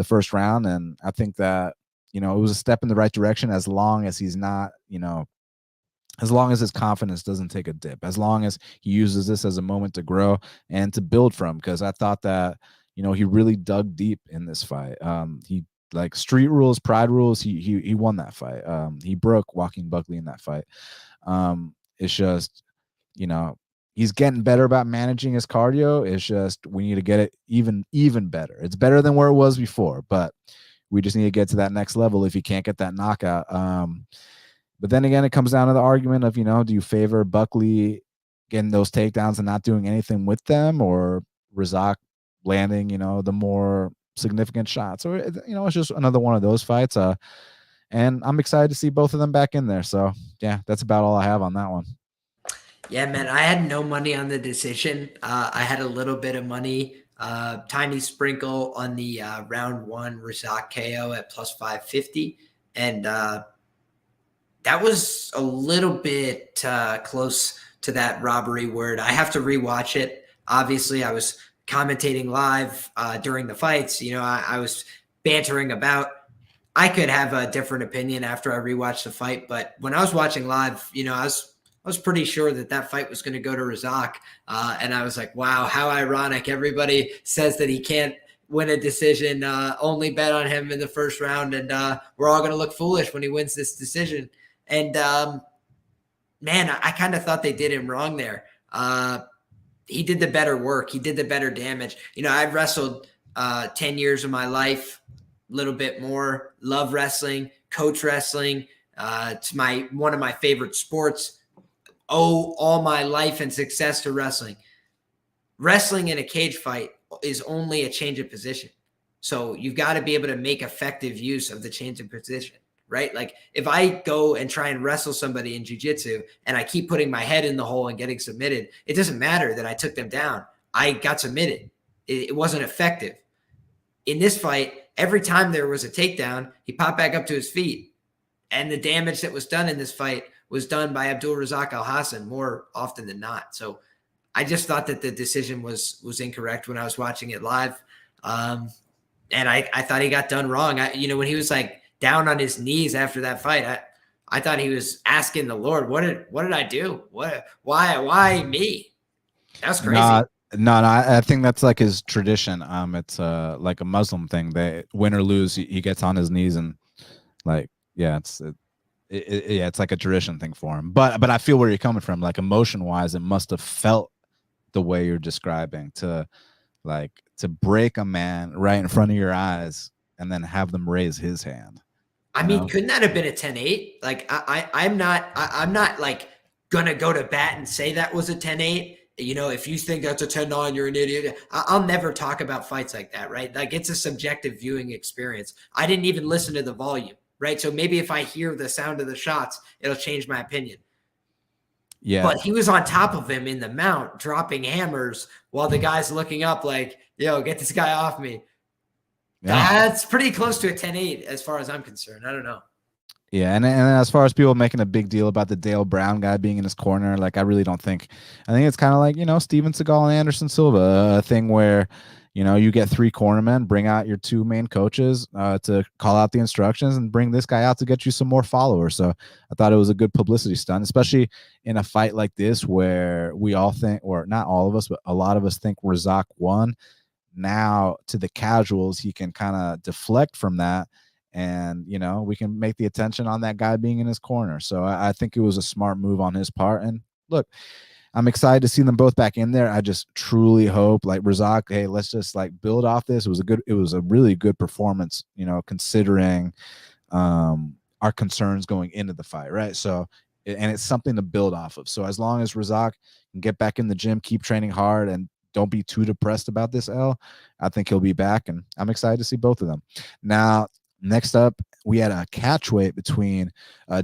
first round. And I think that, it was a step in the right direction as long as he's not, as long as his confidence doesn't take a dip, as long as he uses this as a moment to grow and to build from. Because I thought that, he really dug deep in this fight. He like street rules, pride rules. He won that fight. He broke Joaquin Buckley in that fight. It's just, he's getting better about managing his cardio. It's just we need to get it even better. It's better than where it was before, but we just need to get to that next level if he can't get that knockout. But then again, it comes down to the argument of, do you favor Buckley getting those takedowns and not doing anything with them, or Razak landing, the more significant shots? Or, it's just another one of those fights. And I'm excited to see both of them back in there. So, yeah, that's about all I have on that one. Yeah, man, I had no money on the decision. I had a little bit of money, tiny sprinkle on the round 1 Razak KO at plus 550. And that was a little bit close to that robbery word. I have to rewatch it. Obviously, I was commentating live during the fights. I was bantering about. I could have a different opinion after I rewatched the fight, but when I was watching live, I was pretty sure that fight was going to go to Razak, and I was like, wow, how ironic. Everybody says that he can't win a decision, only bet on him in the first round, and we're all going to look foolish when he wins this decision. And, man, I kind of thought they did him wrong there. He did the better work. He did the better damage. I've wrestled 10 years of my life, a little bit more, love wrestling, coach wrestling. It's one of my favorite sports. Owe all my life and success to wrestling. Wrestling in a cage fight is only a change of position. So you've got to be able to make effective use of the change of position. right? Like if I go and try and wrestle somebody in jiu-jitsu and I keep putting my head in the hole and getting submitted, it doesn't matter that I took them down. I got submitted. It wasn't effective. In this fight, every time there was a takedown, he popped back up to his feet. And the damage that was done in this fight was done by Abdul Razak Alhassan more often than not. So I just thought that the decision was incorrect when I was watching it live. And I thought he got done wrong. When he was like down on his knees after that fight, I thought he was asking the Lord, what did I do? Why me? That's crazy. No, I think that's like his tradition. It's like a Muslim thing. They win or lose, he gets on his knees and like, yeah, it's like a tradition thing for him. But I feel where you're coming from. Like emotion wise, it must have felt the way you're describing to break a man right in front of your eyes and then have them raise his hand. I mean, couldn't that have been a 10-8? Like I'm not like gonna go to bat and say that was a 10-8. If you think that's a 10-9, you're an idiot. I'll never talk about fights like that, right? Like it's a subjective viewing experience. I didn't even listen to the volume, right? So maybe if I hear the sound of the shots, it'll change my opinion. Yeah. But he was on top of him in the mount, dropping hammers while the guy's looking up like, yo, get this guy off me. Yeah. That's pretty close to a 10-8 as far as I'm concerned. I don't know. Yeah, and as far as people making a big deal about the Dale Brown guy being in his corner, like I really don't think. I think it's kind of like, Steven Seagal and Anderson Silva, a thing where, you get 3 cornermen, bring out your 2 main coaches to call out the instructions and bring this guy out to get you some more followers. So I thought it was a good publicity stunt, especially in a fight like this where we all think, or not all of us, but a lot of us think Razak won. Now to the casuals, he can kind of deflect from that. And, we can make the attention on that guy being in his corner. So I think it was a smart move on his part. And look, I'm excited to see them both back in there. I just truly hope, like Razak, hey, let's just like build off this. It was a really good performance, considering our concerns going into the fight, right? So, and it's something to build off of. So as long as Razak can get back in the gym, keep training hard, and don't be too depressed about this L, I think he'll be back. And I'm excited to see both of them. Now, next up, we had a catchweight between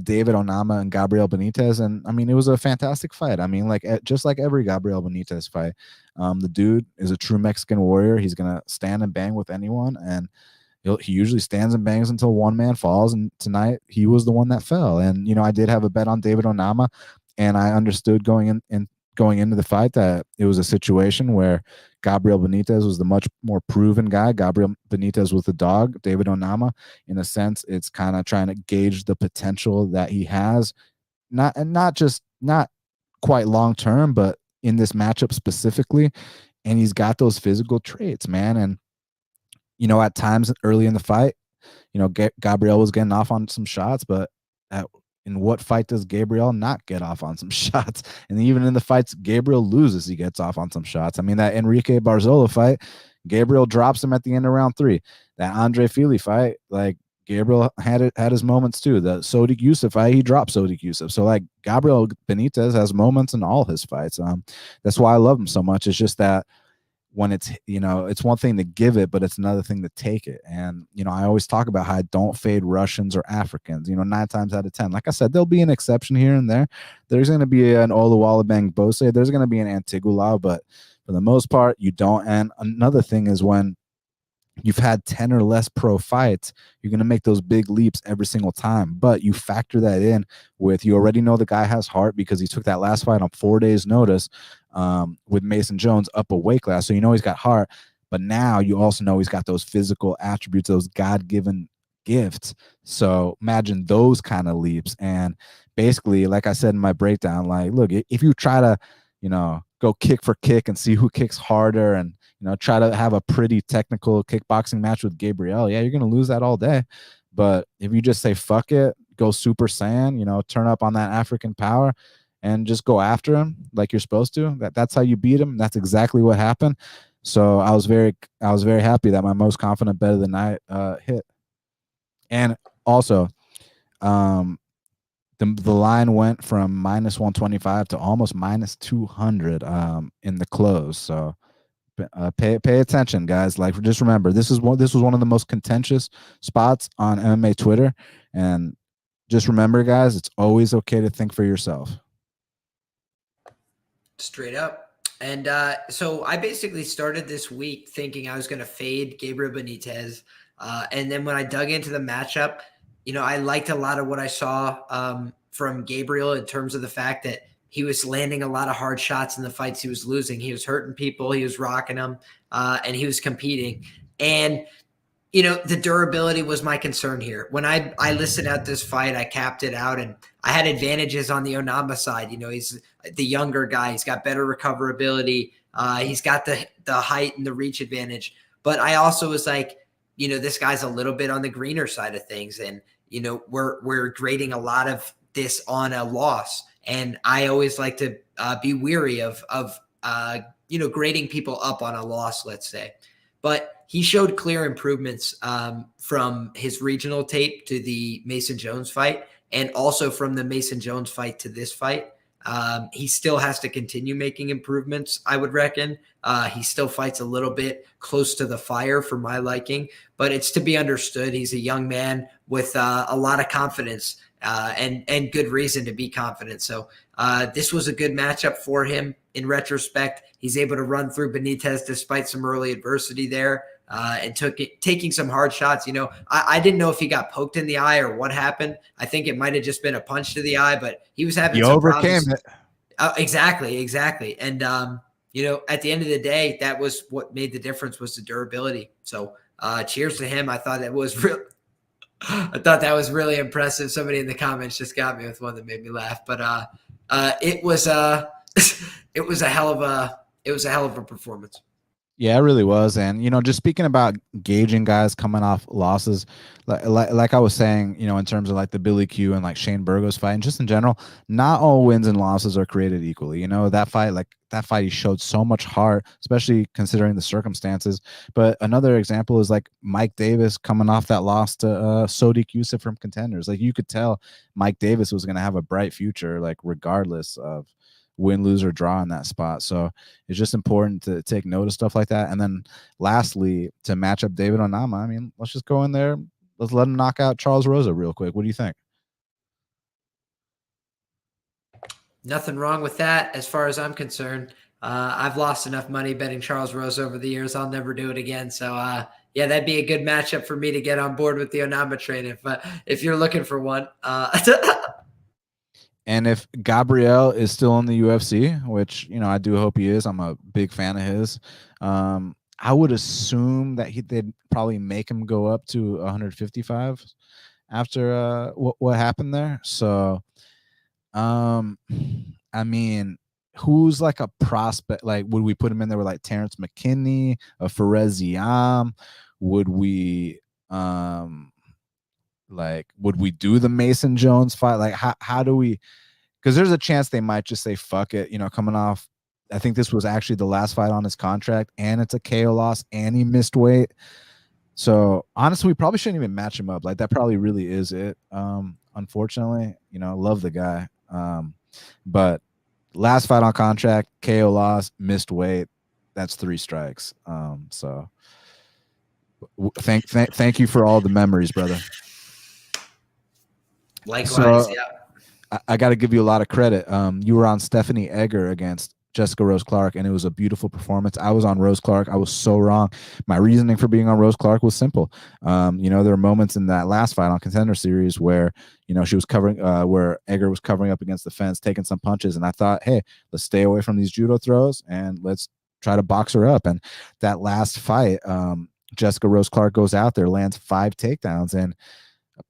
David Onama and Gabriel Benitez. And I mean, it was a fantastic fight. I mean, just like every Gabriel Benitez fight, the dude is a true Mexican warrior. He's going to stand and bang with anyone. And he usually stands and bangs until one man falls. And tonight he was the one that fell. And, I did have a bet on David Onama, and I understood going into the fight that it was a situation where Gabriel Benitez was the much more proven guy. Gabriel Benitez was the dog. David Onama, in a sense, it's kind of trying to gauge the potential that he has, not quite long term, but in this matchup specifically. And he's got those physical traits, man. And at times early in the fight, Gabriel was getting off on some shots, but in what fight does Gabriel not get off on some shots? And even in the fights Gabriel loses, he gets off on some shots. I mean, that Enrique Barzola fight, Gabriel drops him at the end of round 3. That Andre Fili fight, like Gabriel had his moments too. The Sodiq Yusuff fight, he dropped Sodiq Yusuff. So like Gabriel Benitez has moments in all his fights. That's why I love him so much. It's just that when it's, it's one thing to give it, but it's another thing to take it. And, I always talk about how I don't fade Russians or Africans, 9 times out of 10. Like I said, there'll be an exception here and there. There's going to be an Oluwalabang Bose. There's going to be an Antigula, but for the most part, you don't. And another thing is when you've had 10 or less pro fights, you're going to make those big leaps every single time. But you factor that in with, you already know the guy has heart because he took that last fight on 4 days notice with Mason Jones up a weight class. So he's got heart. But now you also know he's got those physical attributes, those God-given gifts. So imagine those kind of leaps. And basically, like I said in my breakdown, like, look, if you try to, go kick for kick and see who kicks harder and, try to have a pretty technical kickboxing match with Gabriel, yeah, you're going to lose that all day. But if you just say, fuck it, go Super Saiyan, turn up on that African power and just go after him like you're supposed to, that's how you beat him. That's exactly what happened. So I was very happy that my most confident bet of the night hit. And also, the line went from -125 to almost -200 in the close. So pay attention, guys. Like, just remember, this was one of the most contentious spots on MMA Twitter, And just remember, guys, it's always okay to think for yourself. Straight up. And so I basically started this week thinking I was going to fade Gabriel Benitez. And then when I dug into the matchup, I liked a lot of what I saw from Gabriel in terms of the fact that he was landing a lot of hard shots in the fights he was losing. He was hurting people. He was rocking them, and he was competing. And the durability was my concern here. When I listed out this fight, I capped it out, and I had advantages on the Onama side. He's the younger guy. He's got better recoverability. He's got the height and the reach advantage. But I also was like, this guy's a little bit on the greener side of things, and we're grading a lot of this on a loss, and I always like to be weary of grading people up on a loss, let's say. But he showed clear improvements from his regional tape to the Mason Jones fight, and also from the Mason Jones fight to this fight. He still has to continue making improvements, I would reckon. He still fights a little bit close to the fire for my liking, but it's to be understood. He's a young man with a lot of confidence and good reason to be confident. So this was a good matchup for him in retrospect. He's able to run through Benitez despite some early adversity there. And taking some hard shots. I didn't know if he got poked in the eye or what happened. I think it might have just been a punch to the eye, but he was having some overcame problems. Exactly. And, at the end of the day, that was what made the difference, was the durability. So cheers to him. I thought that was really impressive. Somebody in the comments just got me with one that made me laugh, but it was it was a hell of a performance. Yeah, it really was. And, just speaking about gauging guys coming off losses, like I was saying, in terms of like the Billy Q and like Shane Burgos fight, and just in general, not all wins and losses are created equally. That fight, he showed so much heart, especially considering the circumstances. But another example is like Mike Davis coming off that loss to Sodiq Yusuff from Contenders. Like, you could tell Mike Davis was going to have a bright future, like regardless of win, lose, or draw in that spot. So it's just important to take note of stuff like that. And then lastly, to match up David Onama, let's just go in there. Let's let him knock out Charles Rosa real quick. What do you think? Nothing wrong with that as far as I'm concerned. I've lost enough money betting Charles Rosa over the years. I'll never do it again. So yeah, that'd be a good matchup for me to get on board with the Onama train if you're looking for one. And if Gabriel is still in the UFC, which, I do hope he is, I'm a big fan of his. I would assume that they'd probably make him go up to 155 after what happened there. So, who's like a prospect? Like, would we put him in there with like Terrence McKinney, a Fares Ziam? Would we do the Mason Jones fight? Like, how do we? Because there's a chance they might just say fuck it. Coming off, I think this was actually the last fight on his contract, and it's a KO loss, and he missed weight. So honestly, we probably shouldn't even match him up. Like, that probably really is it. Unfortunately, love the guy. But last fight on contract, KO loss, missed weight. That's 3 strikes. So thank you for all the memories, brother. Likewise, yeah. I got to give you a lot of credit. You were on Stephanie Egger against Jessica Rose Clark, and it was a beautiful performance. I was on Rose Clark. I was so wrong. My reasoning for being on Rose Clark was simple. There were moments in that last fight on Contender Series where, she was covering, where Egger was covering up against the fence, taking some punches, and I thought, hey, let's stay away from these judo throws and let's try to box her up. And that last fight, Jessica Rose Clark goes out there, lands 5 takedowns, and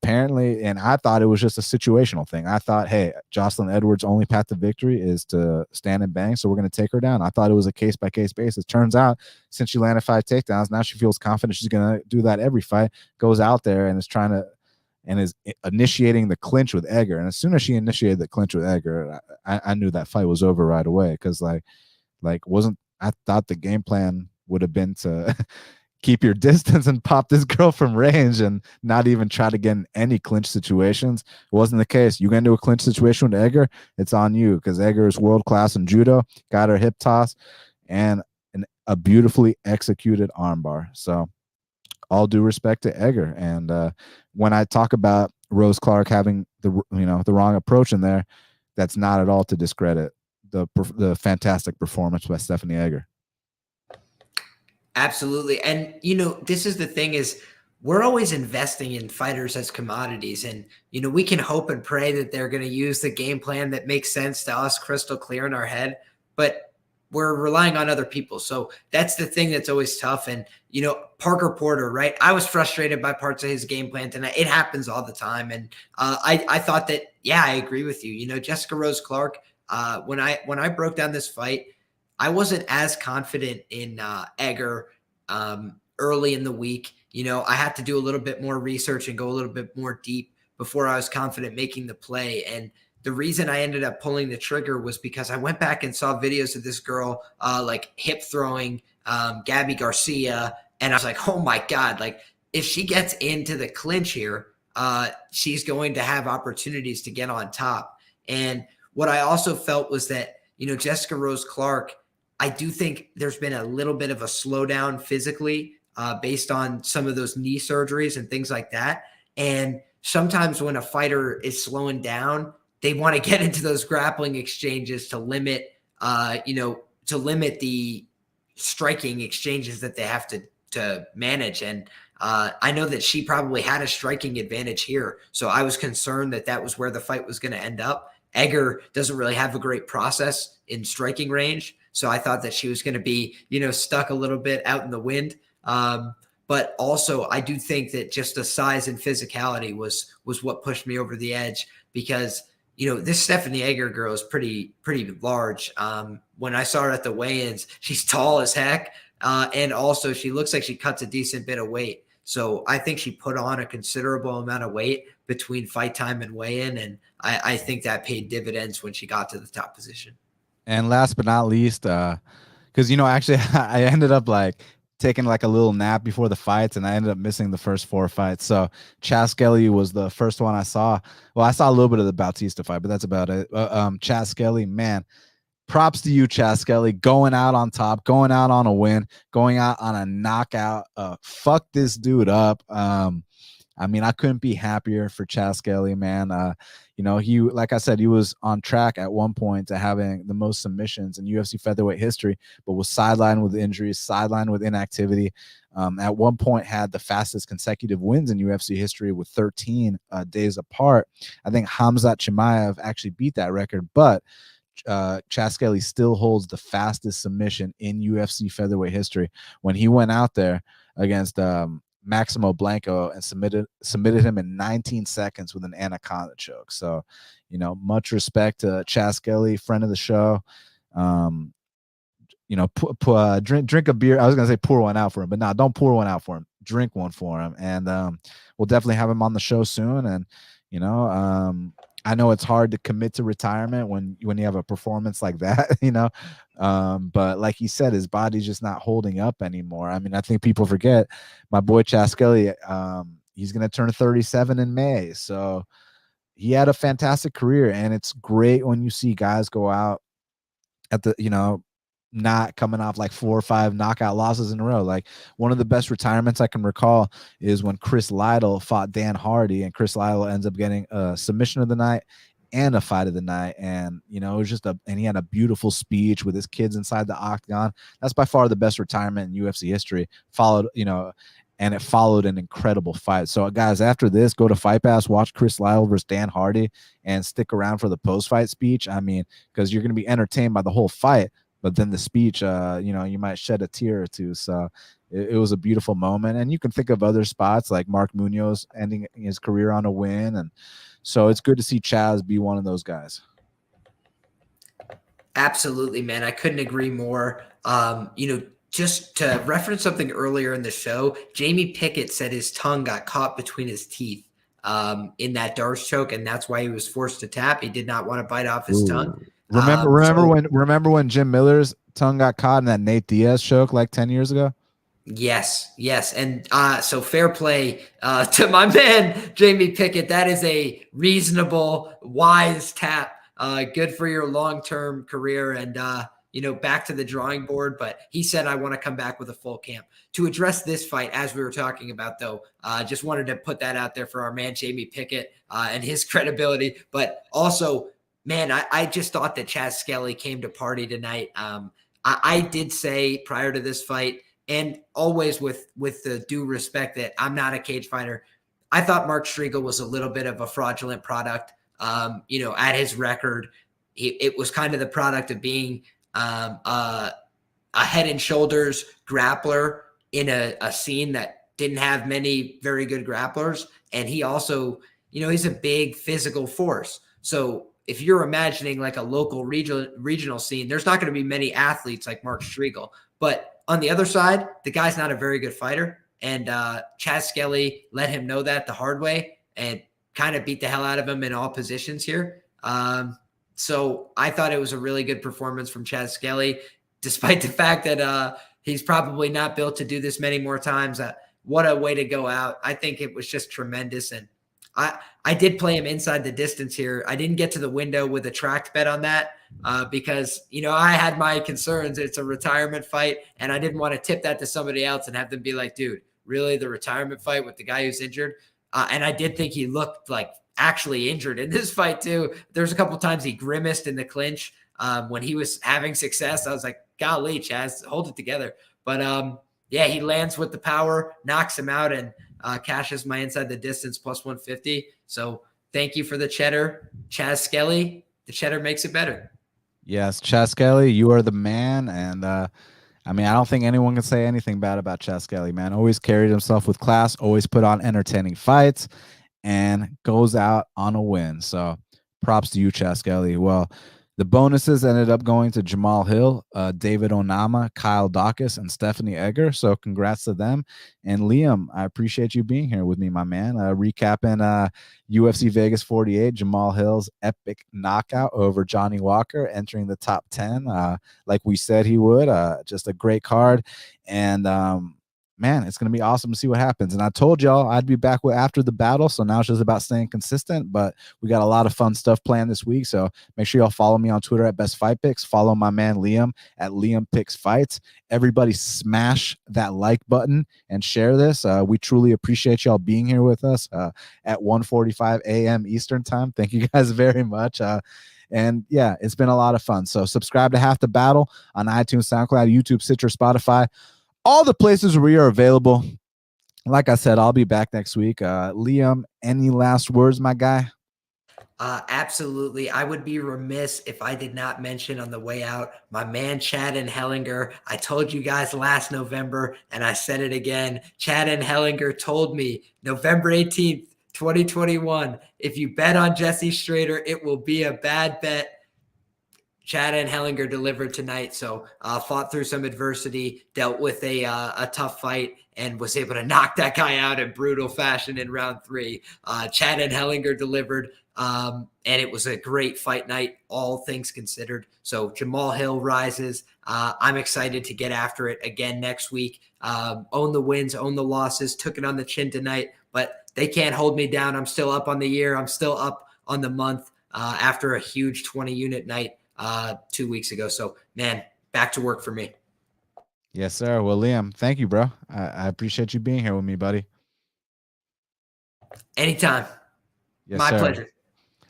apparently, and I thought it was just a situational thing. I thought, hey, Jocelyn Edwards' only path to victory is to stand and bang, so we're going to take her down. I thought it was a case-by-case basis. Turns out, since she landed 5 takedowns, now she feels confident she's going to do that every fight, goes out there and is initiating the clinch with Egger. And as soon as she initiated the clinch with Egger, I knew that fight was over right away, because I thought the game plan would have been to keep your distance and pop this girl from range and not even try to get in any clinch situations. It wasn't the case. You get into a clinch situation with Egger, it's on you, because Egger is world-class in judo, got her hip toss, and a beautifully executed armbar. So all due respect to Egger. And when I talk about Rose Clark having the wrong approach in there, that's not at all to discredit the fantastic performance by Stephanie Egger. Absolutely. And, this is the thing is we're always investing in fighters as commodities. And, we can hope and pray that they're going to use the game plan that makes sense to us crystal clear in our head. But we're relying on other people. So that's the thing that's always tough. And, Parker Porter, right? I was frustrated by parts of his game plan tonight. It happens all the time. And I thought that, yeah, I agree with you. Jessica Rose Clark, when I broke down this fight, I wasn't as confident in Egger early in the week. I had to do a little bit more research and go a little bit more deep before I was confident making the play. And the reason I ended up pulling the trigger was because I went back and saw videos of this girl like hip throwing Gabby Garcia. And I was like, oh my God, like if she gets into the clinch here, she's going to have opportunities to get on top. And what I also felt was that, Jessica Rose Clark, I do think there's been a little bit of a slowdown physically based on some of those knee surgeries and things like that. And sometimes when a fighter is slowing down, they want to get into those grappling exchanges to limit, the striking exchanges that they have to manage. And I know that she probably had a striking advantage here. So I was concerned that that was where the fight was going to end up. Egger doesn't really have a great process in striking range. So I thought that she was going to be, stuck a little bit out in the wind. But also I do think that just the size and physicality was what pushed me over the edge because, this Stephanie Egger girl is pretty large. When I saw her at the weigh-ins, she's tall as heck. And also she looks like she cuts a decent bit of weight. So I think she put on a considerable amount of weight between fight time and weigh-in. And I think that paid dividends when she got to the top position. And last but not least, because, actually I ended up like taking like a little nap before the fights and I ended up missing the first 4 fights. So Chas Skelly was the first one I saw. Well, I saw a little bit of the Bautista fight, but that's about it. Chas Skelly, man, props to you, Chas Skelly, going out on top, going out on a win, going out on a knockout. Fuck this dude up. I mean, I couldn't be happier for Chas Skelly, man. He, like I said, he was on track at one point to having the most submissions in UFC featherweight history, but was sidelined with injuries, sidelined with inactivity. At one point had the fastest consecutive wins in UFC history with 13 days apart. I think Khamzat Chimaev actually beat that record, but Chas Skelly still holds the fastest submission in UFC featherweight history when he went out there against Maximo Blanco and submitted him in 19 seconds with an anaconda choke. So, much respect to Chas Skelly, friend of the show. Drink a beer. I was gonna say pour one out for him, but no, don't pour one out for him. Drink one for him, and we'll definitely have him on the show soon. And I know it's hard to commit to retirement when you have a performance like that, but like he said, his body's just not holding up anymore. I mean, I think people forget my boy Chas Skelly, he's going to turn 37 in May. So he had a fantastic career, and it's great when you see guys go out at the, not coming off like 4 or 5 knockout losses in a row. Like one of the best retirements I can recall is when Chris Lytle fought Dan Hardy, and Chris Lytle ends up getting a submission of the night and a fight of the night. And, it was just and he had a beautiful speech with his kids inside the octagon. That's by far the best retirement in UFC history, and it followed an incredible fight. So guys, after this, go to Fight Pass, watch Chris Lytle versus Dan Hardy, and stick around for the post-fight speech. I mean, because you're going to be entertained by the whole fight, but then the speech, you might shed a tear or two. So it was a beautiful moment. And you can think of other spots like Mark Munoz ending his career on a win. And so it's good to see Chas be one of those guys. Absolutely, man. I couldn't agree more. Just to reference something earlier in the show, Jamie Pickett said his tongue got caught between his teeth in that Darce choke, and that's why he was forced to tap. He did not want to bite off his tongue. Remember when Jim Miller's tongue got caught in that Nate Diaz choke like 10 years ago? Yes. And so fair play to my man, Jamie Pickett. That is a reasonable, wise tap. Good for your long-term career. And back to the drawing board, but he said, I want to come back with a full camp. To address this fight, as we were talking about, though, just wanted to put that out there for our man, Jamie Pickett, and his credibility. But also, man, I just thought that Chaz Skelly came to party tonight. I did say prior to this fight, and always with the due respect that I'm not a cage fighter, I thought Mark Striegel was a little bit of a fraudulent product. At his record, it was kind of the product of being a head and shoulders grappler in a scene that didn't have many very good grapplers. And he also, he's a big physical force. So if you're imagining like a local regional scene, there's not going to be many athletes like Mark Striegel. But on the other side, the guy's not a very good fighter. And Chaz Skelly let him know that the hard way and kind of beat the hell out of him in all positions here. So I thought it was a really good performance from Chaz Skelly, despite the fact that he's probably not built to do this many more times. What a way to go out. I think it was just tremendous. And I did play him inside the distance here. I didn't get to the window with a tracked bet on that because, I had my concerns. It's a retirement fight, and I didn't want to tip that to somebody else and have them be like, dude, really, the retirement fight with the guy who's injured? And I did think he looked like actually injured in this fight too. There's a couple of times he grimaced in the clinch when he was having success. I was like, golly, Chaz, hold it together. But yeah, he lands with the power, knocks him out, and cashes my inside the distance plus 150. So thank you for the cheddar, Chaz Skelly. The cheddar makes it better. Yes, Chaz Skelly, you are the man. And I don't think anyone can say anything bad about Chaz Skelly, man. Always carried himself with class, always put on entertaining fights, and goes out on a win. So props to you, Chaz Skelly. Well, the bonuses ended up going to Jamal Hill, David Onama, Kyle Dawkins, and Stephanie Egger. So congrats to them. And Liam, I appreciate you being here with me, my man. Recapping UFC Vegas 48, Jamal Hill's epic knockout over Johnny Walker, entering the top 10 like we said he would. Just a great card. And man, it's going to be awesome to see what happens. And I told y'all I'd be back after the battle. So now it's just about staying consistent, but we got a lot of fun stuff planned this week. So make sure y'all follow me on Twitter at Best Fight Picks. Follow my man Liam at Liam Picks Fights. Everybody smash that like button and share this. We truly appreciate y'all being here with us at 1:45 a.m. Eastern time. Thank you guys very much. And yeah, it's been a lot of fun. So subscribe to Half the Battle on iTunes, SoundCloud, YouTube, Stitcher, Spotify, all the places where we are available. Like I said, I'll be back next week. Liam, any last words, my guy? Absolutely. I would be remiss if I did not mention on the way out, my man, Chad and Hellinger. I told you guys last November, and I said it again. Chad and Hellinger told me November 18th, 2021, if you bet on Jesse Strader, it will be a bad bet. Chad and Hellinger delivered tonight. So fought through some adversity, dealt with a tough fight, and was able to knock that guy out in brutal fashion in round 3. Chad and Hellinger delivered, and it was a great fight night, all things considered. So Jamal Hill rises. I'm excited to get after it again next week. Own the wins, own the losses, took it on the chin tonight, but they can't hold me down. I'm still up on the year. I'm still up on the month after a huge 20-unit night 2 weeks ago. So, man, back to work for me. Yes, sir. Well, Liam, thank you, bro. I appreciate you being here with me, buddy. Anytime. Yes, My sir. pleasure.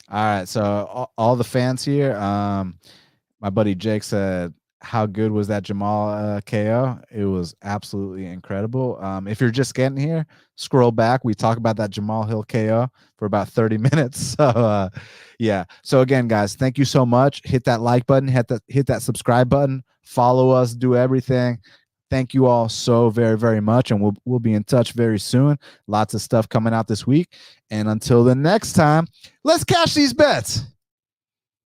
All right. So all the fans here, my buddy Jake said, how good was that Jamal KO? It was absolutely incredible. If you're just getting here, scroll back. We talk about that Jamal Hill KO for about 30 minutes. So yeah. So again, guys, thank you so much. Hit that like button, hit that subscribe button, follow us, do everything. Thank you all so very, very much. And we'll be in touch very soon. Lots of stuff coming out this week. And until the next time, let's cash these bets.